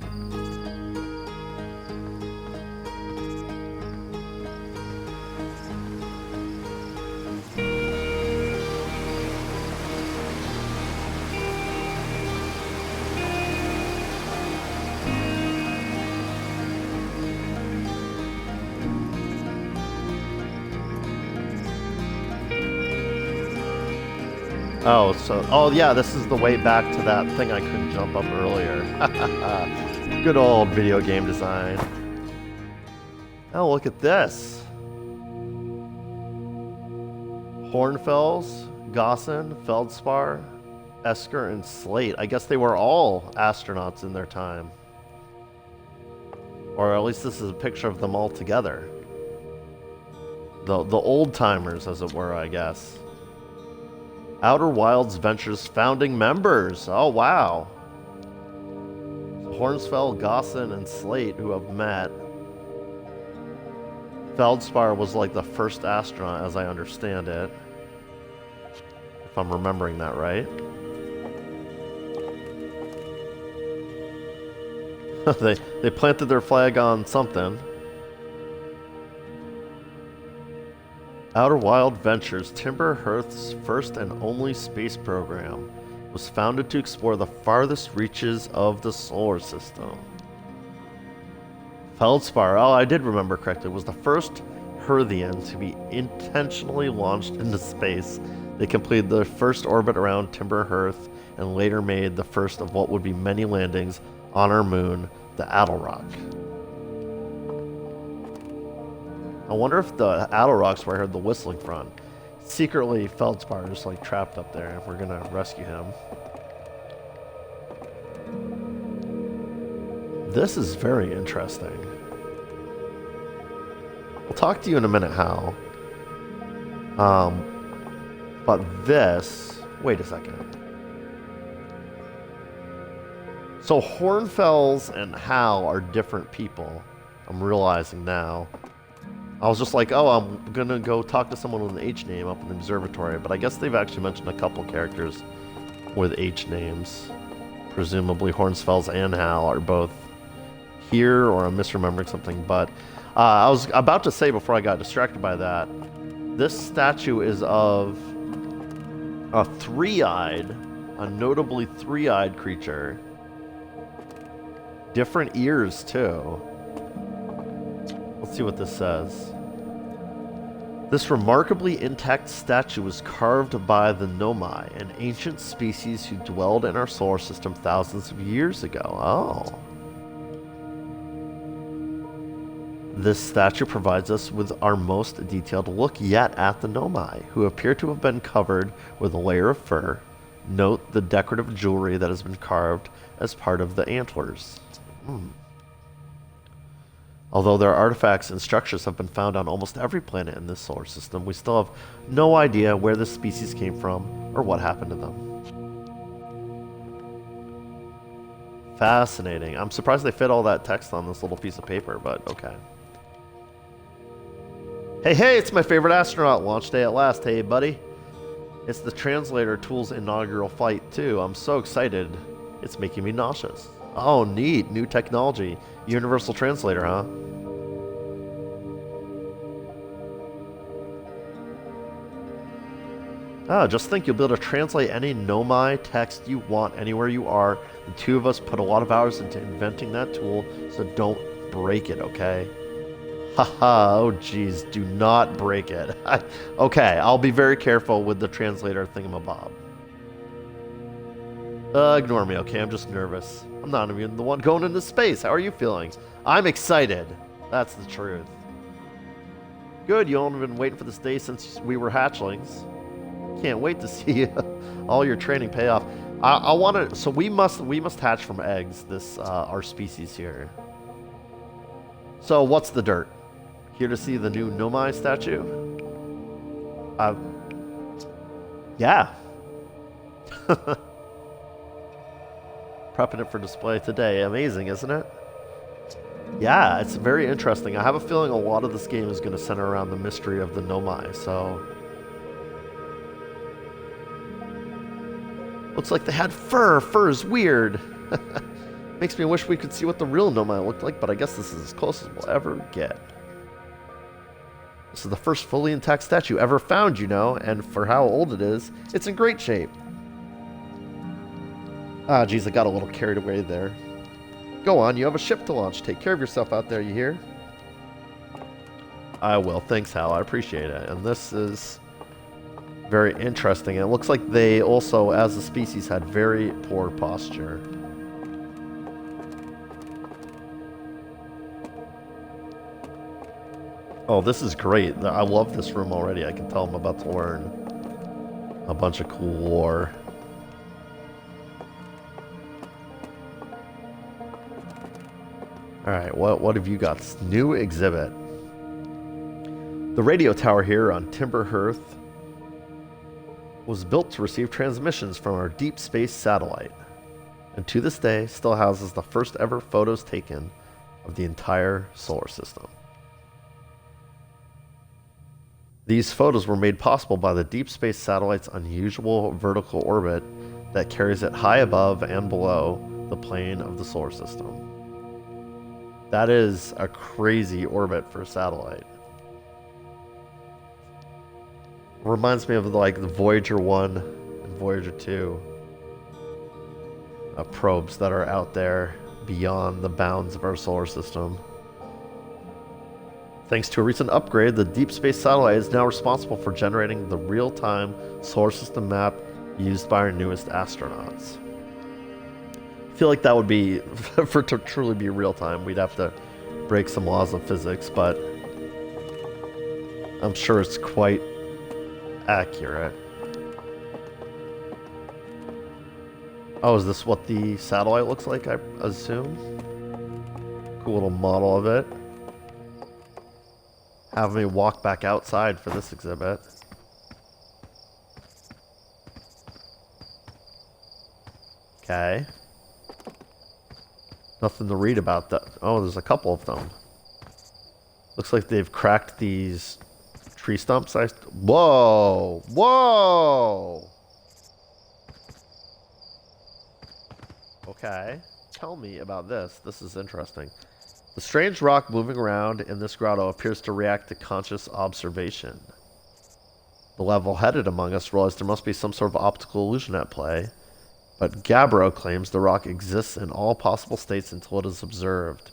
Oh, so... Oh, yeah, this is the way back to that thing I couldn't jump up earlier. Good old video game design. Oh, look at this. Hornfels, Gossan, Feldspar, Esker, and Slate. I guess they were all astronauts in their time. Or at least this is a picture of them all together. The old-timers, as it were, I guess. Outer Wilds Ventures founding members. Oh, wow. Hornsfeld, Gossan, and Slate, who have met. Feldspar was like the first astronaut, as I understand it. If I'm remembering that right. they planted their flag on something. Outer Wild Ventures, Timber Hearth's first and only space program, was founded to explore the farthest reaches of the solar system. Feldspar, oh, I did remember correctly, was the first Hearthian to be intentionally launched into space. They completed their first orbit around Timber Hearth and later made the first of what would be many landings on our moon, the Attlerock. I wonder if the Attlerock's where I heard the whistling from. Secretly, Feldspar is like trapped up there. We're gonna rescue him. This is very interesting. We'll talk to you in a minute, Hal. But this... Wait a second. So Hornfels and Hal are different people. I'm realizing now. I was just like, oh, I'm gonna go talk to someone with an H name up in the observatory, but I guess they've actually mentioned a couple characters with H names. Presumably Hornsfels and Hal are both here, or I'm misremembering something, but I was about to say before I got distracted by that, this statue is of a a notably three-eyed creature. Different ears, too. Let's see what this says. This remarkably intact statue was carved by the Nomai, an ancient species who dwelled in our solar system thousands of years ago. Oh. This statue provides us with our most detailed look yet at the Nomai, who appear to have been covered with a layer of fur. Note the decorative jewelry that has been carved as part of the antlers. Although their artifacts and structures have been found on almost every planet in this solar system, we still have no idea where this species came from or what happened to them. Fascinating. I'm surprised they fit all that text on this little piece of paper, but okay. Hey, it's my favorite astronaut. Launch day at last. Hey, buddy. It's the translator tool's inaugural flight, too. I'm so excited. It's making me nauseous. Oh, neat. New technology. Universal translator, huh? Ah, just think you'll be able to translate any Nomai text you want anywhere you are. The two of us put a lot of hours into inventing that tool, so don't break it, okay? Haha, oh geez, do not break it. Okay, I'll be very careful with the translator thingamabob. Ignore me, okay? I'm just nervous. I'm not even the one going into space. How are you feeling? I'm excited. That's the truth. Good, you all have been waiting for this day since we were hatchlings. Can't wait to see all your training pay off. I want to. So we must hatch from eggs. This our species here. So what's the dirt? Here to see the new Nomai statue? Yeah. Prepping it for display today. Amazing, isn't it? Yeah, it's very interesting. I have a feeling a lot of this game is going to center around the mystery of the Nomai, so... Looks like they had fur. Fur is weird. Makes me wish we could see what the real Nomai looked like, but I guess this is as close as we'll ever get. This is the first fully intact statue ever found, you know, and for how old it is, it's in great shape. Ah, geez, I got a little carried away there. Go on, you have a ship to launch. Take care of yourself out there, you hear? I will. Thanks, Hal. I appreciate it. And this is very interesting. It looks like they also, as a species, had very poor posture. Oh, this is great. I love this room already. I can tell I'm about to learn a bunch of cool lore. Alright, what have you got? New exhibit. The radio tower here on Timber Hearth was built to receive transmissions from our deep space satellite, and to this day still houses the first ever photos taken of the entire solar system. These photos were made possible by the deep space satellite's unusual vertical orbit that carries it high above and below the plane of the solar system. That is a crazy orbit for a satellite. Reminds me of like the Voyager 1 and Voyager 2 probes that are out there beyond the bounds of our solar system. Thanks to a recent upgrade, the Deep Space Satellite is now responsible for generating the real-time solar system map used by our newest astronauts. I feel like that would be, for it to truly be real-time, we'd have to break some laws of physics, but I'm sure it's quite accurate. Oh, is this what the satellite looks like, I assume? Cool little model of it. Have me walk back outside for this exhibit. Okay. Nothing to read about that. Oh, there's a couple of them. Looks like they've cracked these tree stumps. Whoa! Whoa! Okay. Tell me about this. This is interesting. The strange rock moving around in this grotto appears to react to conscious observation. The level-headed among us realize there must be some sort of optical illusion at play, but Gabbro claims the rock exists in all possible states until it is observed.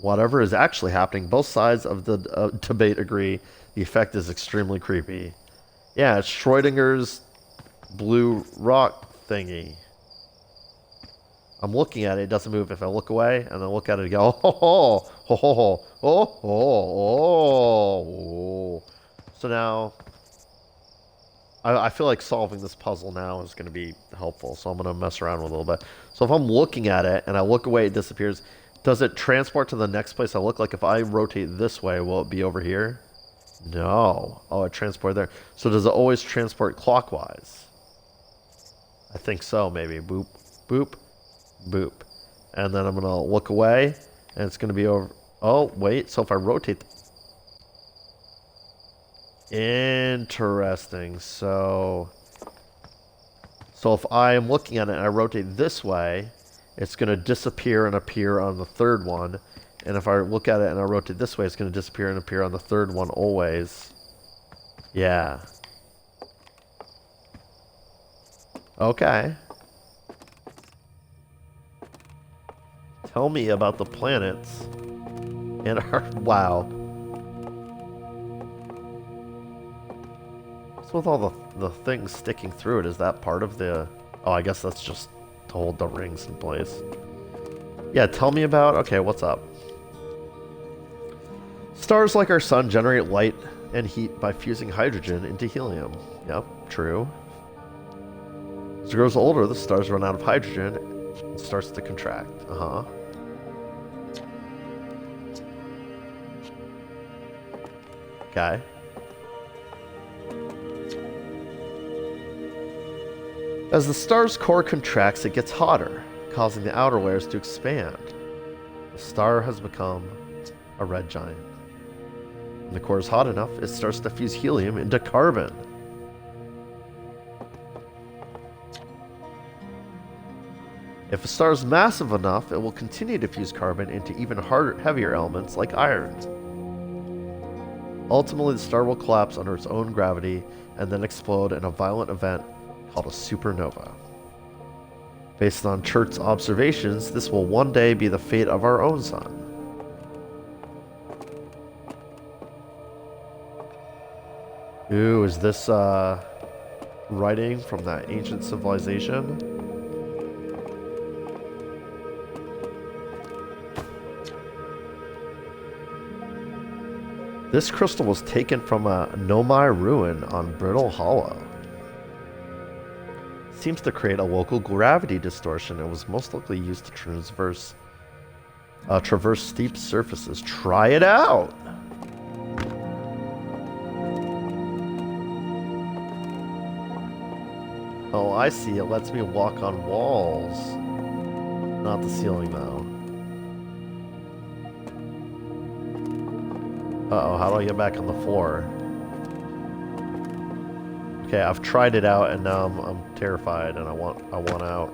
Whatever is actually happening, both sides of the debate agree the effect is extremely creepy. Yeah, it's Schrodinger's blue rock thingy. I'm looking at it, it doesn't move. If I look away and then look at it and go, oh, oh, oh, oh, oh, oh, oh. So now, I feel like solving this puzzle now is going to be helpful, so I'm going to mess around with it a little bit. So if I'm looking at it and I look away, it disappears. Does it transport to the next place I look? Like if I rotate this way, will it be over here? No. Oh, it transported there. So does it always transport clockwise? I think so, maybe. Boop, boop, boop. And then I'm going to look away, and it's going to be over... Oh, wait. So if I rotate... Interesting. So if I'm looking at it and I rotate this way, it's going to disappear and appear on the third one. And if I look at it and I rotate this way, it's going to disappear and appear on the third one always. Yeah. Okay. Tell me about the planets and our... Wow. What's with all the things sticking through it? Is that part of the... Oh, I guess that's just to hold the rings in place. Yeah, tell me about... Okay, what's up? Stars like our sun generate light and heat by fusing hydrogen into helium. Yep, true. As it grows older, the stars run out of hydrogen and starts to contract. Uh-huh. Okay. As the star's core contracts, it gets hotter, causing the outer layers to expand. The star has become a red giant. When the core is hot enough, it starts to fuse helium into carbon. If a star is massive enough, it will continue to fuse carbon into even harder, heavier elements like iron. Ultimately, the star will collapse under its own gravity and then explode in a violent event called a supernova. Based on Church's observations, this will one day be the fate of our own sun. Ooh, is this writing from that ancient civilization? This crystal was taken from a Nomai ruin on Brittle Hollow. It seems to create a local gravity distortion and was most likely used to traverse steep surfaces. Try it out! Oh, I see. It lets me walk on walls. Not the ceiling, though. Uh-oh, how do I get back on the floor? Okay, I've tried it out and now I'm terrified and I want out.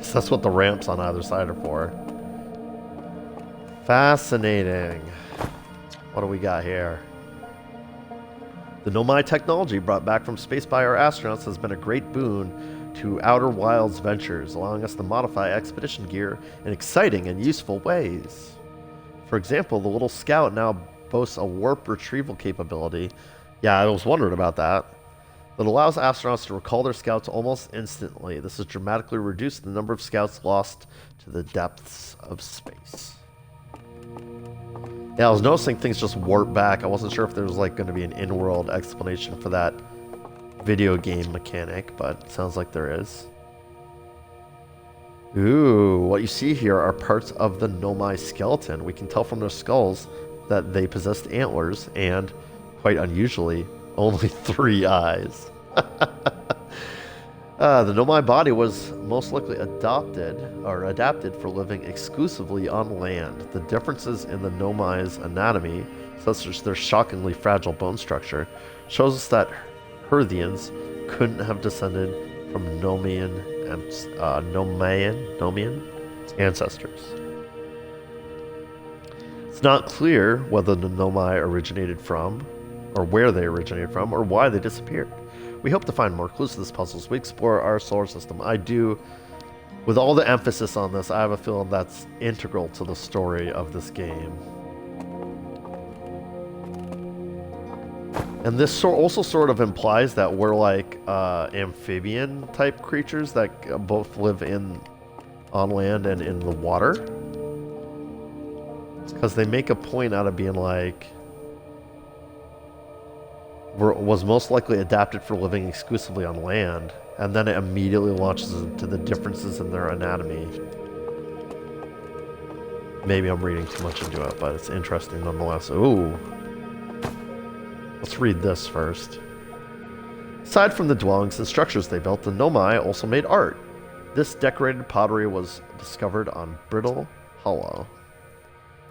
So that's what the ramps on either side are for. Fascinating. What do we got here? The Nomai technology brought back from space by our astronauts has been a great boon to Outer Wilds ventures, allowing us to modify expedition gear in exciting and useful ways. For example, the little Scout now boasts a warp retrieval capability. Yeah, I was wondering about that. That allows astronauts to recall their scouts almost instantly. This has dramatically reduced the number of scouts lost to the depths of space. Yeah, I was noticing things just warp back. I wasn't sure if there was like going to be an in-world explanation for that video game mechanic, but it sounds like there is. Ooh, what you see here are parts of the Nomai skeleton. We can tell from their skulls that they possessed antlers and, quite unusually, only 3 eyes. The Nomai body was most likely adapted for living exclusively on land. The differences in the Nomai's anatomy, such as their shockingly fragile bone structure, shows us that Herthians couldn't have descended from Nomian ancestors. It's not clear whether the Nomai originated from, or where they originated from, or why they disappeared. We hope to find more clues to this puzzle as we explore our solar system. I do, with all the emphasis on this, I have a feeling that's integral to the story of this game. And this also sort of implies that we're like amphibian type creatures that both live on land and in the water. Because they make a point out of being like, was most likely adapted for living exclusively on land, and then it immediately launches into the differences in their anatomy. Maybe I'm reading too much into it, but it's interesting nonetheless. Ooh. Let's read this first. Aside from the dwellings and structures they built, the Nomai also made art. This decorated pottery was discovered on Brittle Hollow.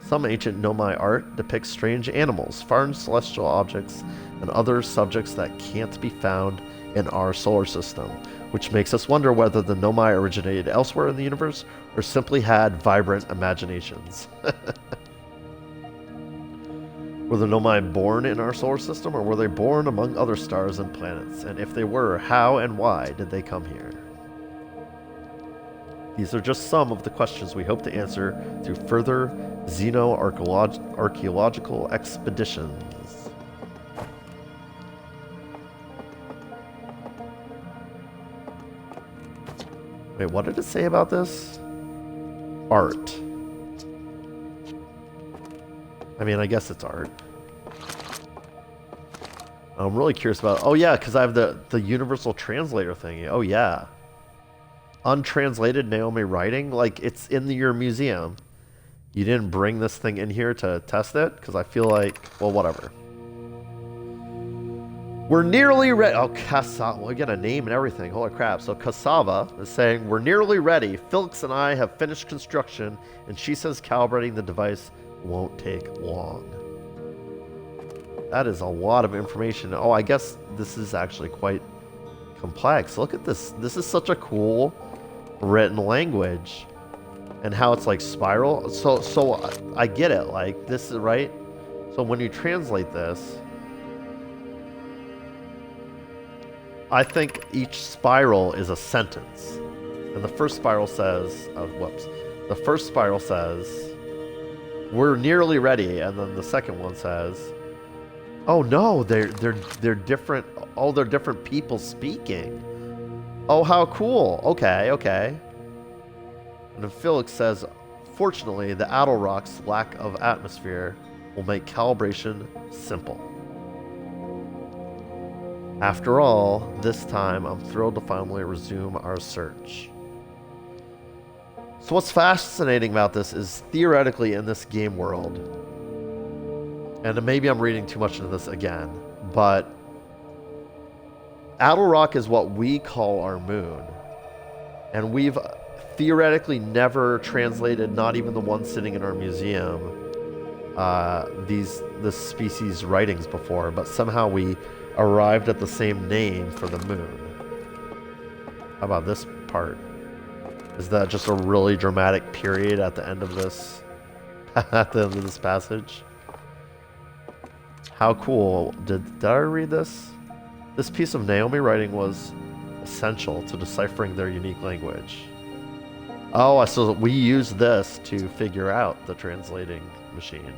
Some ancient Nomai art depicts strange animals, foreign celestial objects, and other subjects that can't be found in our solar system, which makes us wonder whether the Nomai originated elsewhere in the universe or simply had vibrant imaginations. Were the Nomai born in our solar system, or were they born among other stars and planets? And if they were, how and why did they come here? These are just some of the questions we hope to answer through further xeno-archaeological expeditions. Wait, what did it say about this? Art. I mean, I guess it's art. I'm really curious about... Oh, yeah, because I have the universal translator thingy. Oh, yeah. Untranslated Naomi writing? Like, it's in your museum. You didn't bring this thing in here to test it? Because I feel like... Well, whatever. We're nearly ready... Oh, Cassava. We get a name and everything. Holy crap. So Cassava is saying, we're nearly ready. Philix and I have finished construction, and she says calibrating the device won't take long. That is a lot of information. Oh, I guess this is actually quite complex. Look at this. This is such a cool written language, and how it's like spiral. So I get it. Like, this is right. So when you translate this, I think each spiral is a sentence, and the first spiral says, the first spiral says, we're nearly ready, and then the second one says, oh no, they're different. Oh, they're different people speaking. Oh, how cool. Okay. And then Felix says, fortunately, the Adlerock's lack of atmosphere will make calibration simple. After all, this time I'm thrilled to finally resume our search. So what's fascinating about this is, theoretically, in this game world, and maybe I'm reading too much into this again, but Adlerock is what we call our moon. And we've theoretically never translated, not even the one sitting in our museum, this species' writings before, but somehow we arrived at the same name for the moon. How about this part? Is that just a really dramatic period at the end of this passage? How cool. Did I read this? This piece of Naomi writing was essential to deciphering their unique language. Oh, so we use this to figure out the translating machine.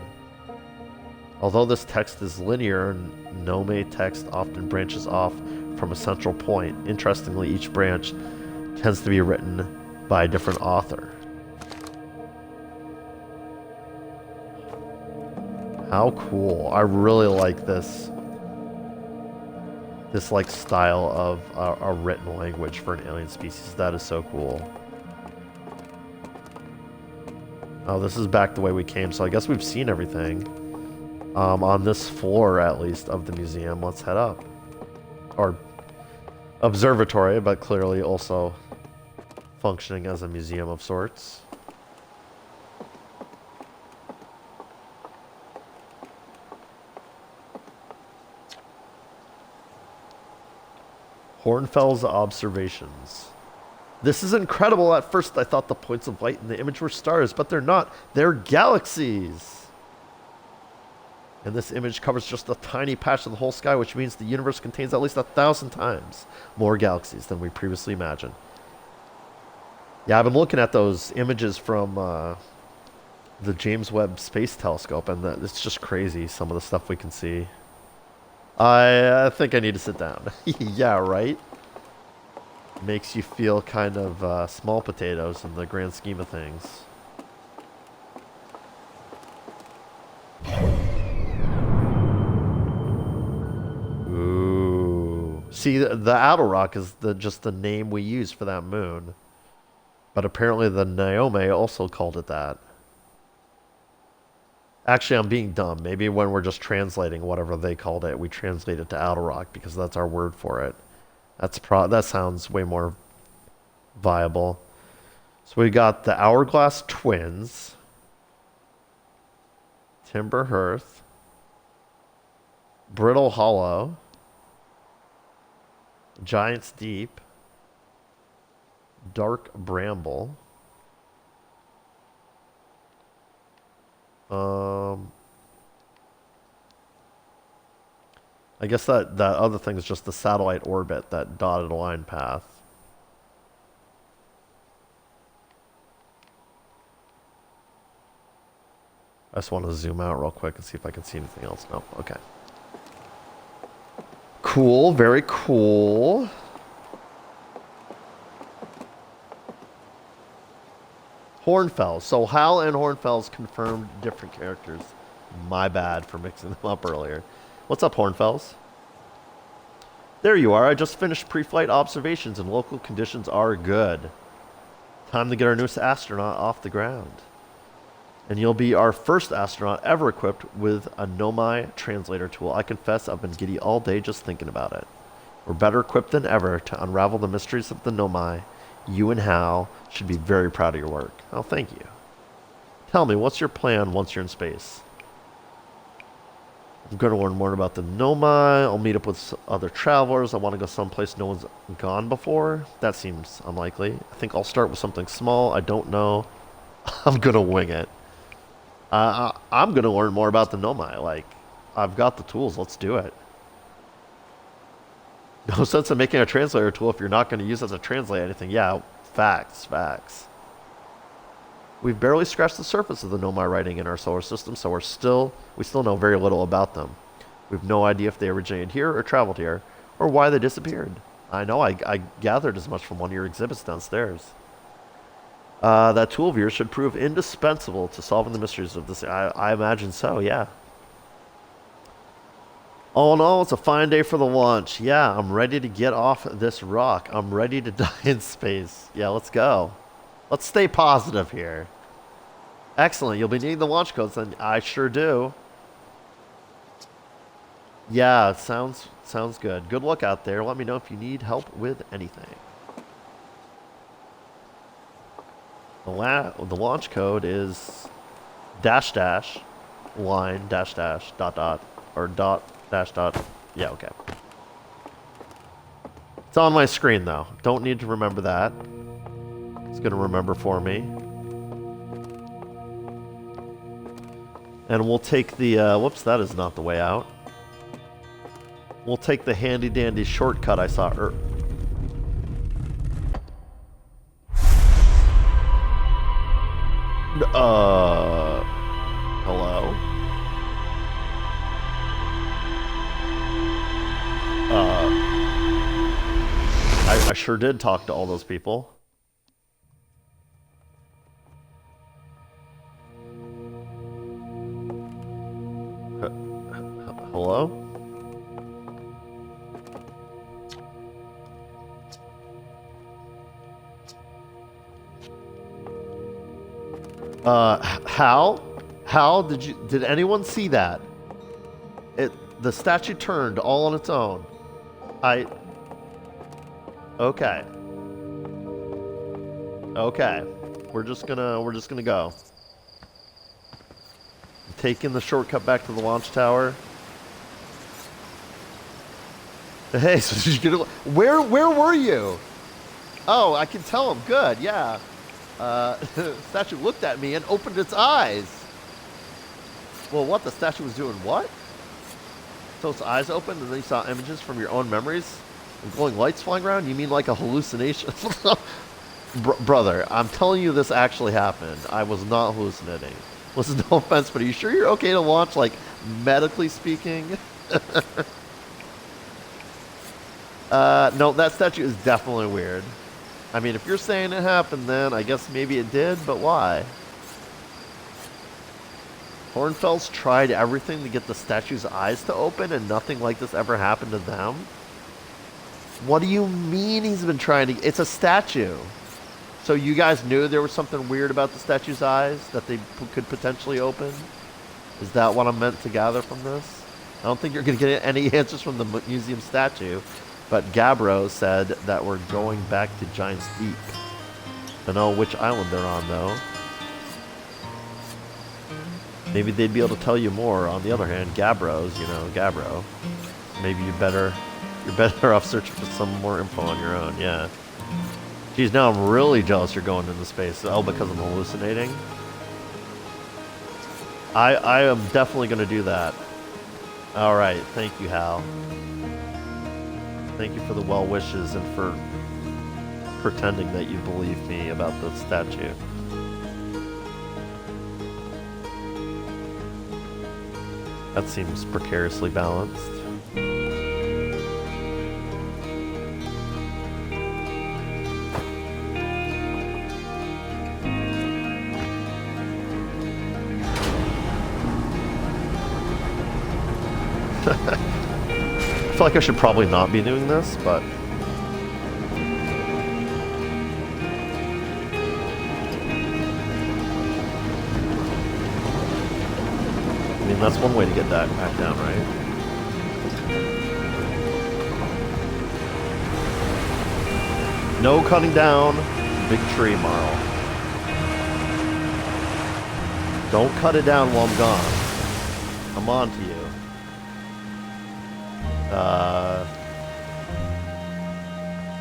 Although this text is linear, Nome text often branches off from a central point. Interestingly, each branch tends to be written by a different author. How cool. I really like this like style of a written language for an alien species. That is so cool. Oh, this is back the way we came, so I guess we've seen everything. On this floor, at least, of the museum. Let's head up. Or observatory, but clearly also functioning as a museum of sorts. Hornfels observations. This is incredible. At first I thought the points of light in the image were stars, but they're not. They're galaxies. And this image covers just a tiny patch of the whole sky, which means the universe contains at least 1,000 times more galaxies than we previously imagined. Yeah, I've been looking at those images from the James Webb Space Telescope, and it's just crazy, some of the stuff we can see. I think I need to sit down. Yeah, right? Makes you feel kind of small potatoes in the grand scheme of things. Ooh. See, the Adelrock is just the name we use for that moon. But apparently the Naome also called it that. Actually, I'm being dumb. Maybe when we're just translating whatever they called it, we translate it to Adelrock because that's our word for it. That sounds way more viable. So we got the Hourglass Twins, Timber Hearth, Brittle Hollow, Giant's Deep, Dark Bramble, I guess that other thing is just the satellite orbit, that dotted line path. I just want to zoom out real quick and see if I can see anything else. No, okay. Cool, very cool. Hornfels. So Hal and Hornfels confirmed different characters. My bad for mixing them up earlier. What's up, Hornfels? There you are. I just finished pre-flight observations and local conditions are good. Time to get our newest astronaut off the ground. And you'll be our first astronaut ever equipped with a Nomai translator tool. I confess I've been giddy all day just thinking about it. We're better equipped than ever to unravel the mysteries of the Nomai. You and Hal should be very proud of your work. Oh, thank you. Tell me, what's your plan once you're in space? I'm going to learn more about the Nomai. I'll meet up with other travelers. I want to go someplace no one's gone before. That seems unlikely. I think I'll start with something small. I don't know. I'm going to wing it. I'm going to learn more about the Nomai. Like, I've got the tools. Let's do it. No sense in making a translator tool if you're not going to use it to translate anything. Yeah, facts. We've barely scratched the surface of the Nomai writing in our solar system, so we still know very little about them. We've no idea if they originated here or traveled here, or why they disappeared. I know, I gathered as much from one of your exhibits downstairs. That tool of yours should prove indispensable to solving the mysteries of this. I imagine so, yeah. All in all, it's a fine day for the launch. Yeah, I'm ready to get off this rock. I'm ready to die in space. Yeah, let's go. Let's stay positive here. Excellent. You'll be needing the launch codes, and I sure do. Yeah, sounds good. Good luck out there. Let me know if you need help with anything. The launch code is -- line -- or dot -- yeah, okay. It's on my screen though. Don't need to remember that. It's gonna remember for me. And we'll take the whoops, that is not the way out. We'll take the handy dandy shortcut I saw hello? I sure did talk to all those people. Hello? Hal, did anyone see that? The statue turned all on its own. Okay. Okay. We're just gonna go. Taking the shortcut back to the launch tower. Hey, so you're gonna, where were you? Oh, I can tell him. Good, yeah. Statue looked at me and opened its eyes. Well, what? The statue was doing what? So its eyes opened and then you saw images from your own memories? And glowing lights flying around? You mean like a hallucination? Brother, I'm telling you this actually happened. I was not hallucinating. Listen, no offense, but are you sure you're okay to launch, like, medically speaking? No, that statue is definitely weird. I mean, if you're saying it happened, then I guess maybe it did, but why? Hornfels tried everything to get the statue's eyes to open, and nothing like this ever happened to them? What do you mean he's been trying to... It's a statue. So you guys knew there was something weird about the statue's eyes that they could potentially open? Is that what I'm meant to gather from this? I don't think you're going to get any answers from the museum statue, but Gabbro said that we're going back to Giant's Deep. Don't know which island they're on, though. Maybe they'd be able to tell you more. On the other hand, Gabbro's, you know, Gabbro. Maybe you're better off searching for some more info on your own, yeah. Geez, now I'm really jealous you're going into space. Oh, because I'm hallucinating? I am definitely going to do that. Alright, thank you, Hal. Thank you for the well wishes and for pretending that you believe me about the statue. That seems precariously balanced. I feel like I should probably not be doing this, but... I mean, that's one way to get that back down, right? No cutting down. Big tree, Marl. Don't cut it down while I'm gone. I'm on to you.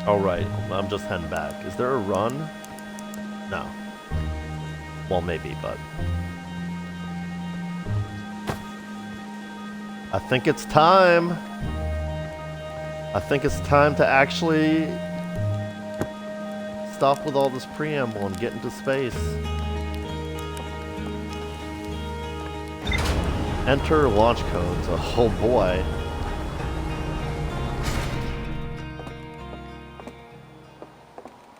Oh right, I'm just heading back. Is there a run? No. Well, maybe, but... I think it's time. I think it's time to actually stop with all this preamble and get into space. Enter launch codes. Oh boy.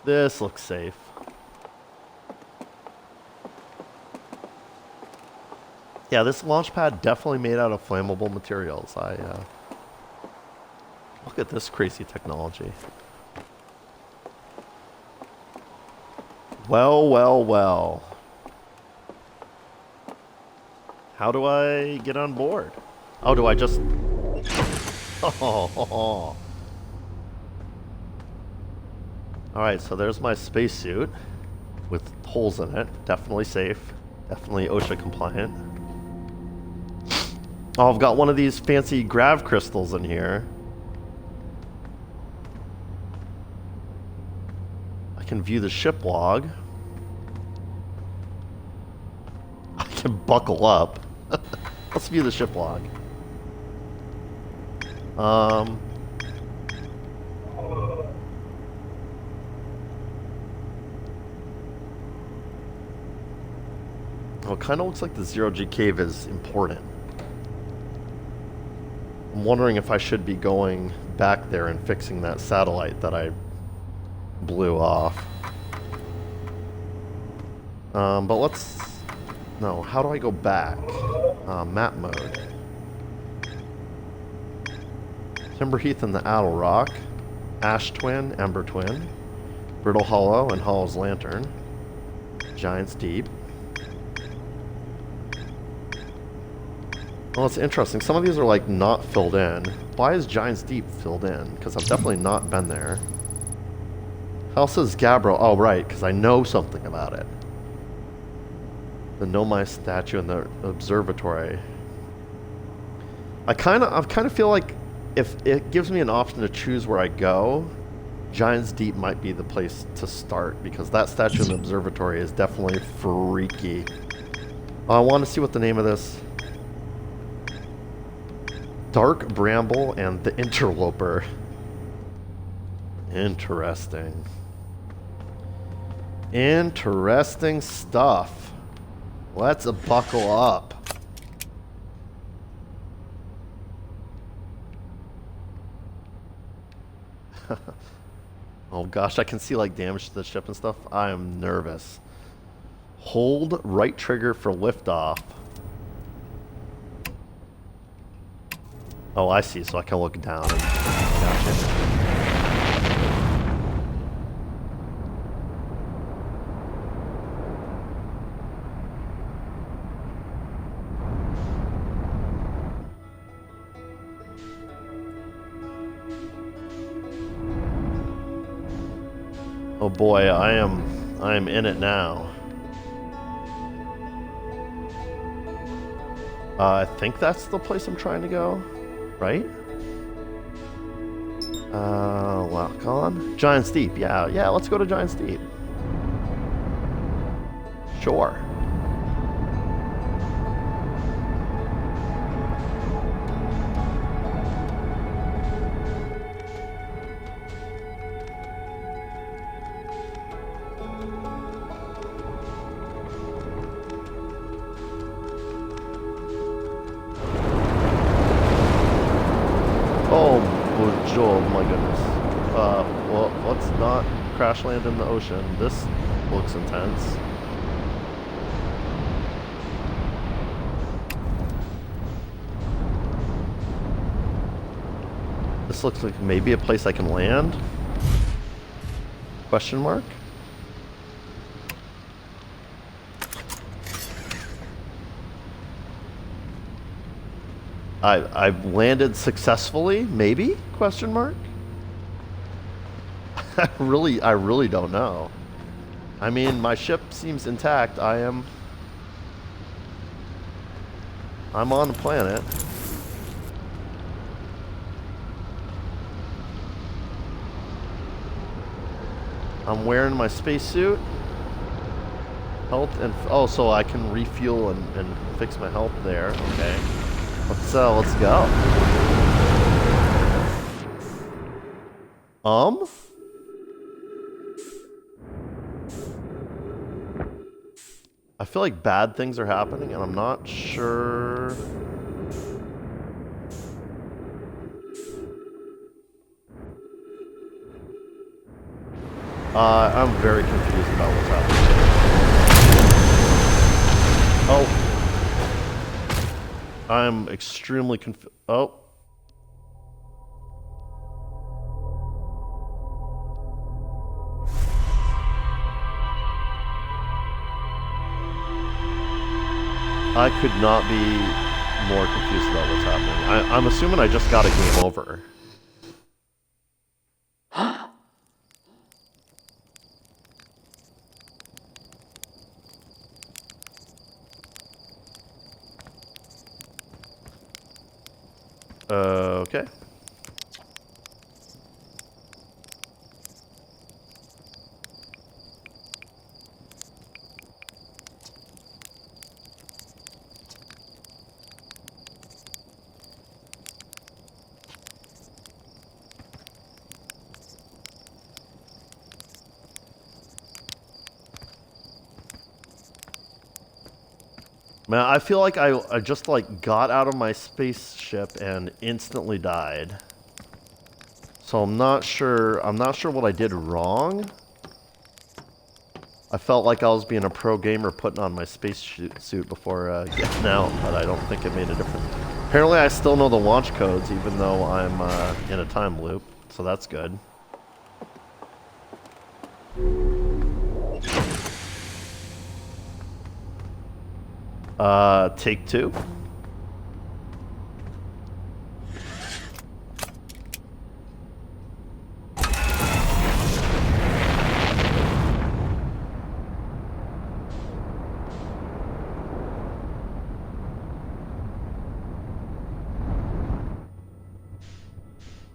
This looks safe. Yeah, this launch pad definitely made out of flammable materials. Look at this crazy technology. Well, well, well. How do I get on board? Oh, do I just... Oh. Alright, so there's my spacesuit with holes in it. Definitely safe. Definitely OSHA compliant. Oh, I've got one of these fancy grav crystals in here. I can view the ship log. I can buckle up. Let's view the ship log. Well, it kind of looks like the Zero-G cave is important. I'm wondering if I should be going back there and fixing that satellite that I blew off. But let's... No, how do I go back? Map mode. Timberheath and the Addle Rock. Ash Twin, Ember Twin. Brittle Hollow and Hollow's Lantern. Giant's Deep. Well, it's interesting. Some of these are, like, not filled in. Why is Giant's Deep filled in? Because I've definitely not been there. How says Gabbro? Oh, right, because I know something about it. The Nomai statue in the observatory. I kind of feel like if it gives me an option to choose where I go, Giant's Deep might be the place to start, because that statue in the observatory is definitely freaky. I want to see what the name of this... Dark Bramble and the Interloper. Interesting. Interesting stuff. Let's buckle up. Oh gosh, I can see like damage to the ship and stuff. I am nervous. Hold right trigger for liftoff. Oh, I see. So I can look down. And... Gotcha. Oh boy, I am in it now. I think that's the place I'm trying to go, right? Lock on. Giant's Deep, yeah, let's go to Giant's Deep. Sure. Oh my goodness. Well, let's not crash land in the ocean. This looks intense. This looks like maybe a place I can land? Question mark? I've landed successfully, maybe? Question mark? I really don't know. I mean, my ship seems intact. I'm on the planet. I'm wearing my spacesuit. Health and oh, so I can refuel and fix my health there. Okay. Let's go. I feel like bad things are happening and I'm not sure. I'm very confused about what's happening. Oh. I'm extremely confused. Oh. I could not be more confused about what's happening. I'm assuming I just got a game over. Okay. Man, I feel like I just like got out of my spaceship and instantly died. So I'm not sure what I did wrong. I felt like I was being a pro gamer putting on my spacesuit before getting out, but I don't think it made a difference. Apparently I still know the launch codes even though I'm in a time loop, so that's good. Take two.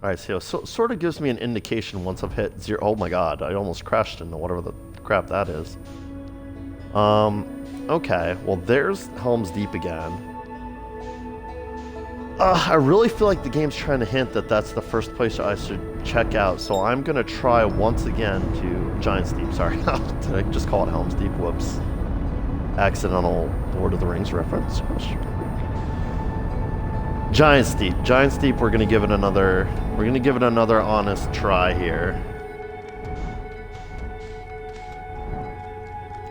Alright, so sort of gives me an indication once I've hit 0. Oh my god, I almost crashed into whatever the crap that is. Okay, well there's Helm's Deep again. I really feel like the game's trying to hint that that's the first place I should check out, so I'm gonna try once again to Giant's Deep. Sorry, did I just call it Helm's Deep? Whoops. Accidental Lord of the Rings reference. Giant's Deep. Giant's Deep. We're gonna give it another honest try here.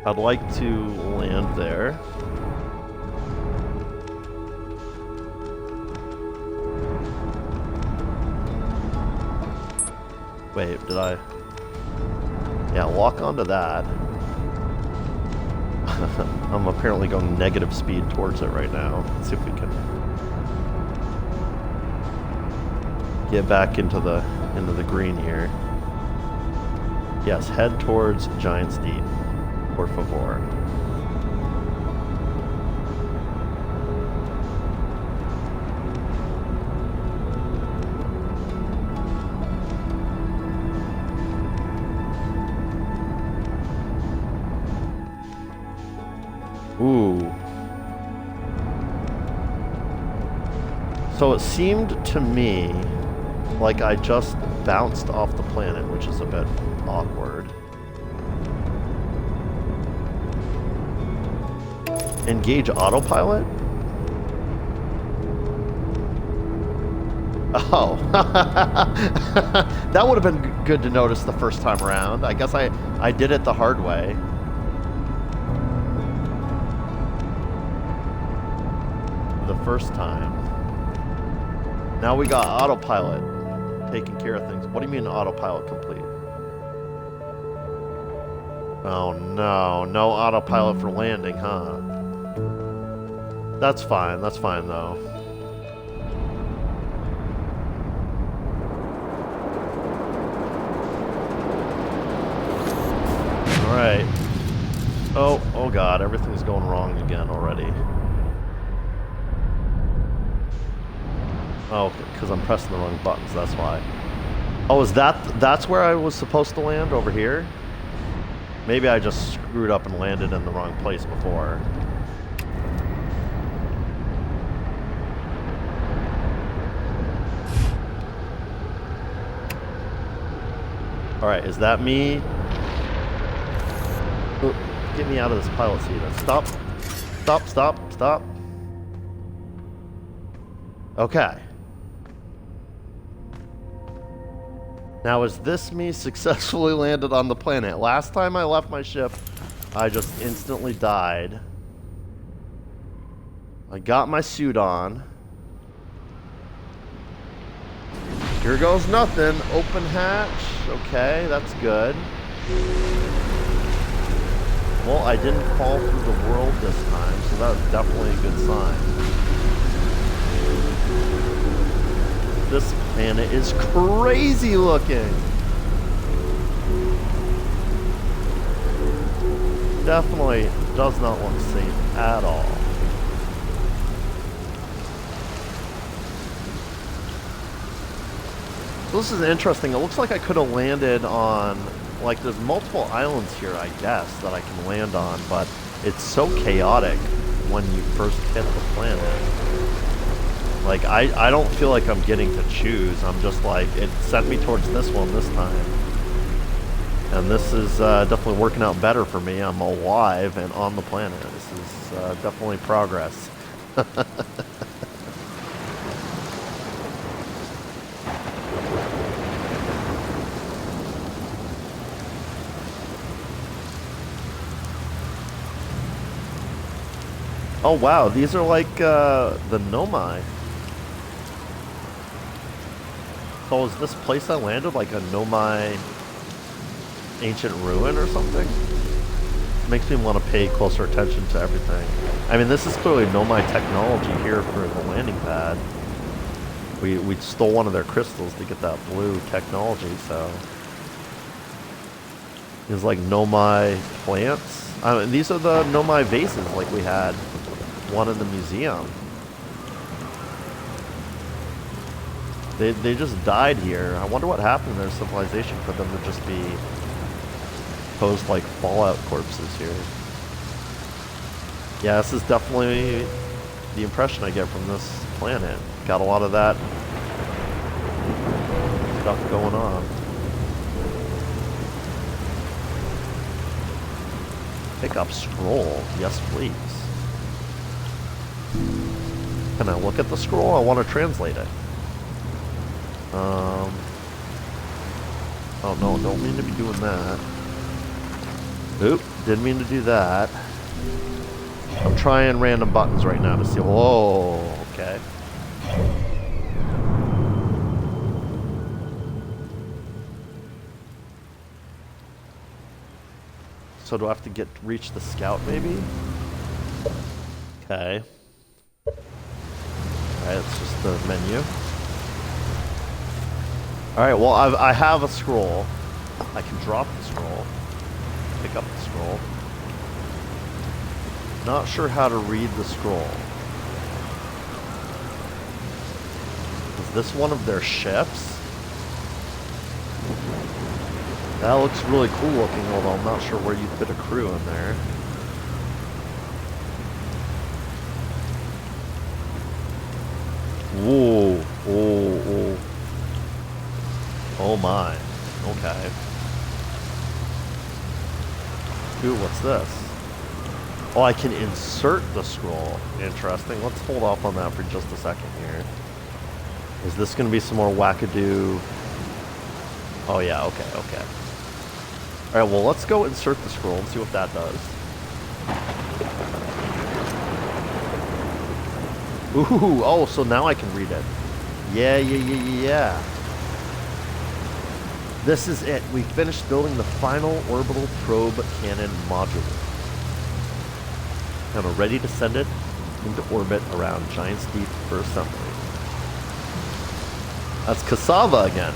I'd like to land there. Wait, did I? Yeah, lock onto that. I'm apparently going negative speed towards it right now. Let's see if we can get back into the green here. Yes, head towards Giant's Deep, por favor. Ooh. So it seemed to me like I just bounced off the planet, which is a bit awkward. Engage autopilot? Oh. That would have been good to notice the first time around. I guess I did it the hard way. The first time. Now we got autopilot taking care of things. What do you mean autopilot complete? Oh no, no autopilot for landing, huh? That's fine though. Alright. Oh god, everything's going wrong again already. Oh, because I'm pressing the wrong buttons, that's why. Oh, that's where I was supposed to land, over here? Maybe I just screwed up and landed in the wrong place before. Alright, is that me? Oh, get me out of this pilot seat. Stop. Stop, stop, stop. Okay. Now, is this me successfully landed on the planet? Last time I left my ship, I just instantly died. I got my suit on. Here goes nothing. Open hatch. Okay, that's good. Well, I didn't fall through the world this time, so that was definitely a good sign. This planet is crazy looking. Definitely does not look safe at all. So this is interesting. It looks like I could have landed on, like, there's multiple islands here, I guess, that I can land on, but it's so chaotic when you first hit the planet. Like, I don't feel like I'm getting to choose. I'm just like, it sent me towards this one this time. And this is definitely working out better for me. I'm alive and on the planet. This is definitely progress. Oh wow, these are like the Nomai. So is this place I landed like a Nomai ancient ruin or something? Makes me want to pay closer attention to everything. I mean, this is clearly Nomai technology here for the landing pad. We stole one of their crystals to get that blue technology, so. These like Nomai plants. I mean, these are the Nomai vases like we had one in the museum. They just died here. I wonder what happened to their civilization for them to just be posed like Fallout corpses here. Yeah, this is definitely the impression I get from this planet. Got a lot of that stuff going on. Pick up scroll. Yes, please. Can I look at the scroll? I want to translate it. Oh no, don't mean to be doing that. Oop, didn't mean to do that. I'm trying random buttons right now to see. Whoa, okay. So do I have to reach the scout maybe? Okay. Alright, it's just the menu. Alright, well I have a scroll. I can drop the scroll. Pick up the scroll. Not sure how to read the scroll. Is this one of their ships? That looks really cool looking, although I'm not sure where you'd fit a crew in there. Whoa, oh, oh. Oh my, okay. Ooh, what's this? Oh, I can insert the scroll. Interesting. Let's hold off on that for just a second here. Is this going to be some more wackadoo? Oh yeah, okay, okay. Alright, well let's go insert the scroll and see what that does. Ooh, oh, so now I can read it. Yeah. This is it. We finished building the final orbital probe cannon module. And we're ready to send it into orbit around Giant's Deep for assembly. That's Cassava again.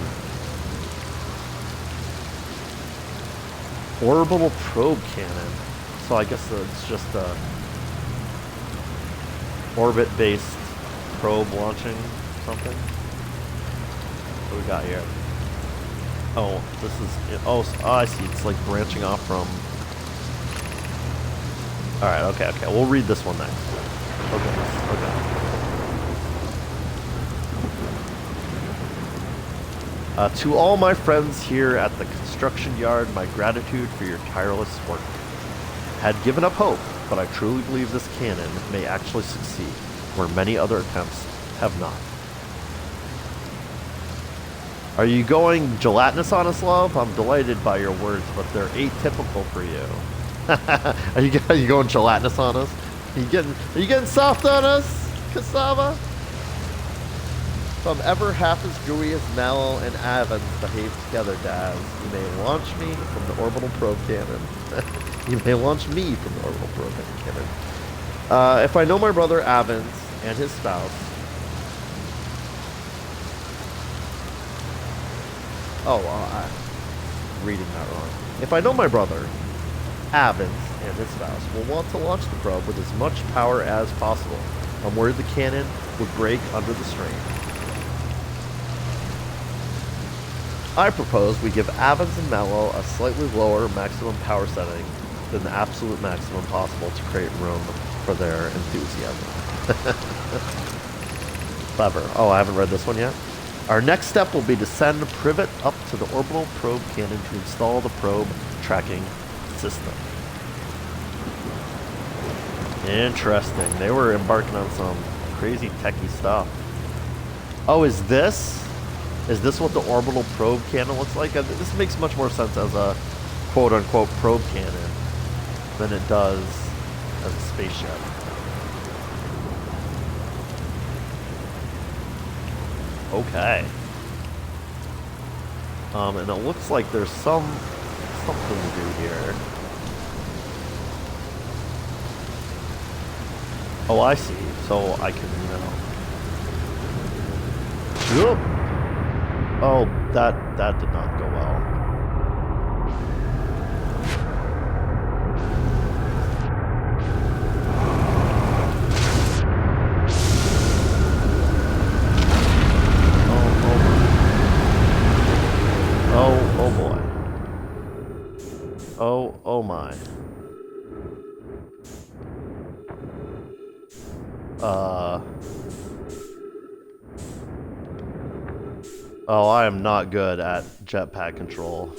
Orbital probe cannon. So I guess it's just a orbit-based probe launching something. What do we got here? Oh, this is... Oh, I see. It's like branching off from... Alright, okay. We'll read this one next. Okay. To all my friends here at the construction yard, my gratitude for your tireless work. Had given up hope, but I truly believe this cannon may actually succeed, where many other attempts have not. Are you going gelatinous on us, love? I'm delighted by your words, but they're atypical for you. Are you going gelatinous on us? Are you getting soft on us, Cassava? If I'm ever half as gooey as Mallow and Avens behave together, Daz, you may launch me from the orbital probe cannon. You may launch me from the orbital probe cannon. If I know my brother Avens and his spouse... I'm reading that wrong. If I know my brother, Avens, and his spouse will want to launch the probe with as much power as possible, I'm worried the cannon would break under the strain. I propose we give Avens and Mallow a slightly lower maximum power setting than the absolute maximum possible to create room for their enthusiasm. Clever. Oh, I haven't read this one yet. Our next step will be to send Privet up to the orbital probe cannon to install the probe tracking system. Interesting. They were embarking on some crazy techie stuff. Oh, is this what the orbital probe cannon looks like? This makes much more sense as a quote-unquote probe cannon than it does as a spaceship. Okay. And it looks like there's something to do here. Oh, I see. So I can, Whoop. Oh, that did not go well. Oh Oh boy. Oh my. Oh, I am not good at jetpack control.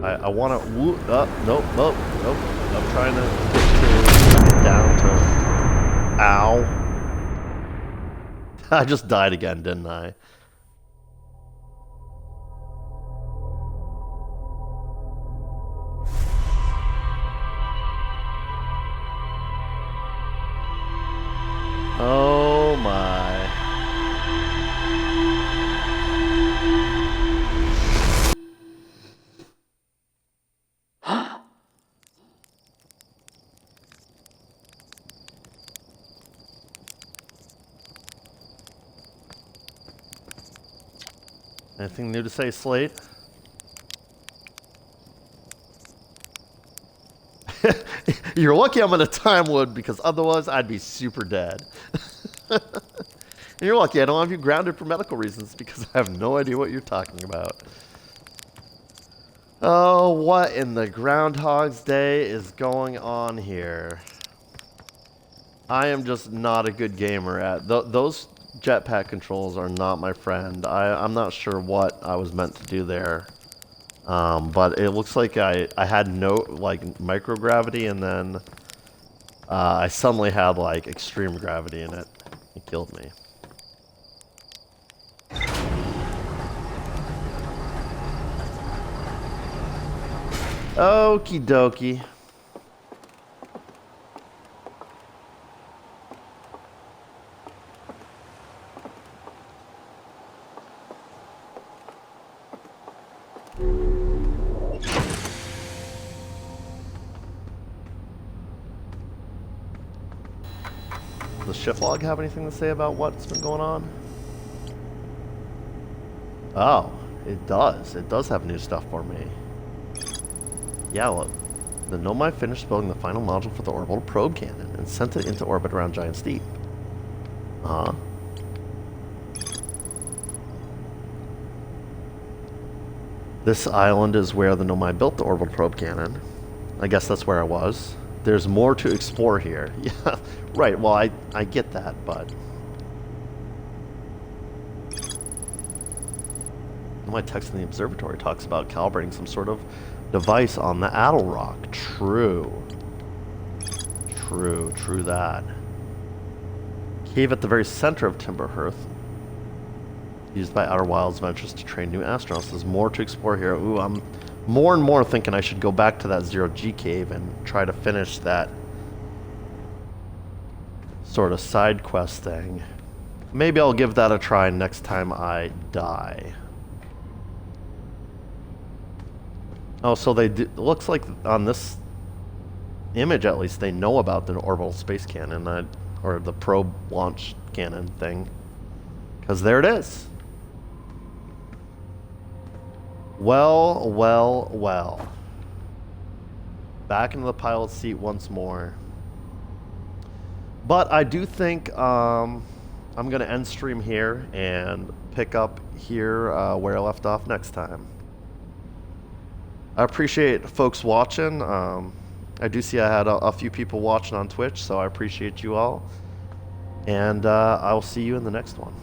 I want to. Nope, nope, nope. I'm trying to get down to. Ow! I just died again, didn't I? Oh my. Anything new to say, Slate? You're lucky I'm in a time wood because otherwise I'd be super dead. And you're lucky I don't have you grounded for medical reasons because I have no idea what you're talking about. Oh, what in the Groundhog's Day is going on here? I am just not a good gamer at those jetpack controls are not my friend. I'm not sure what I was meant to do there. But it looks like I had no, like, microgravity, and then I suddenly had, like, extreme gravity in it. It killed me. Okie dokie. Does shift log have anything to say about what's been going on? Oh, it does. It does have new stuff for me. Yeah, look. The Nomai finished building the final module for the orbital probe cannon and sent it into orbit around Giant's Deep. Uh-huh. This island is where the Nomai built the orbital probe cannon. I guess that's where I was. There's more to explore here. Yeah, right. Well, I get that, but... My text in the observatory talks about calibrating some sort of device on the Addle Rock. True. True that. Cave at the very center of Timberhearth, used by Outer Wilds Ventures to train new astronauts. There's more to explore here. Ooh, I'm more and more thinking I should go back to that Zero-G cave and try to finish that sort of side quest thing. Maybe I'll give that a try next time I die. Oh, so they do, looks like on this image at least they know about the orbital space cannon, or the probe launch cannon thing. Because there it is. Well. Back into the pilot seat once more. But I do think I'm going to end stream here and pick up here where I left off next time. I appreciate folks watching. I do see I had a few people watching on Twitch, so I appreciate you all. And I will see you in the next one.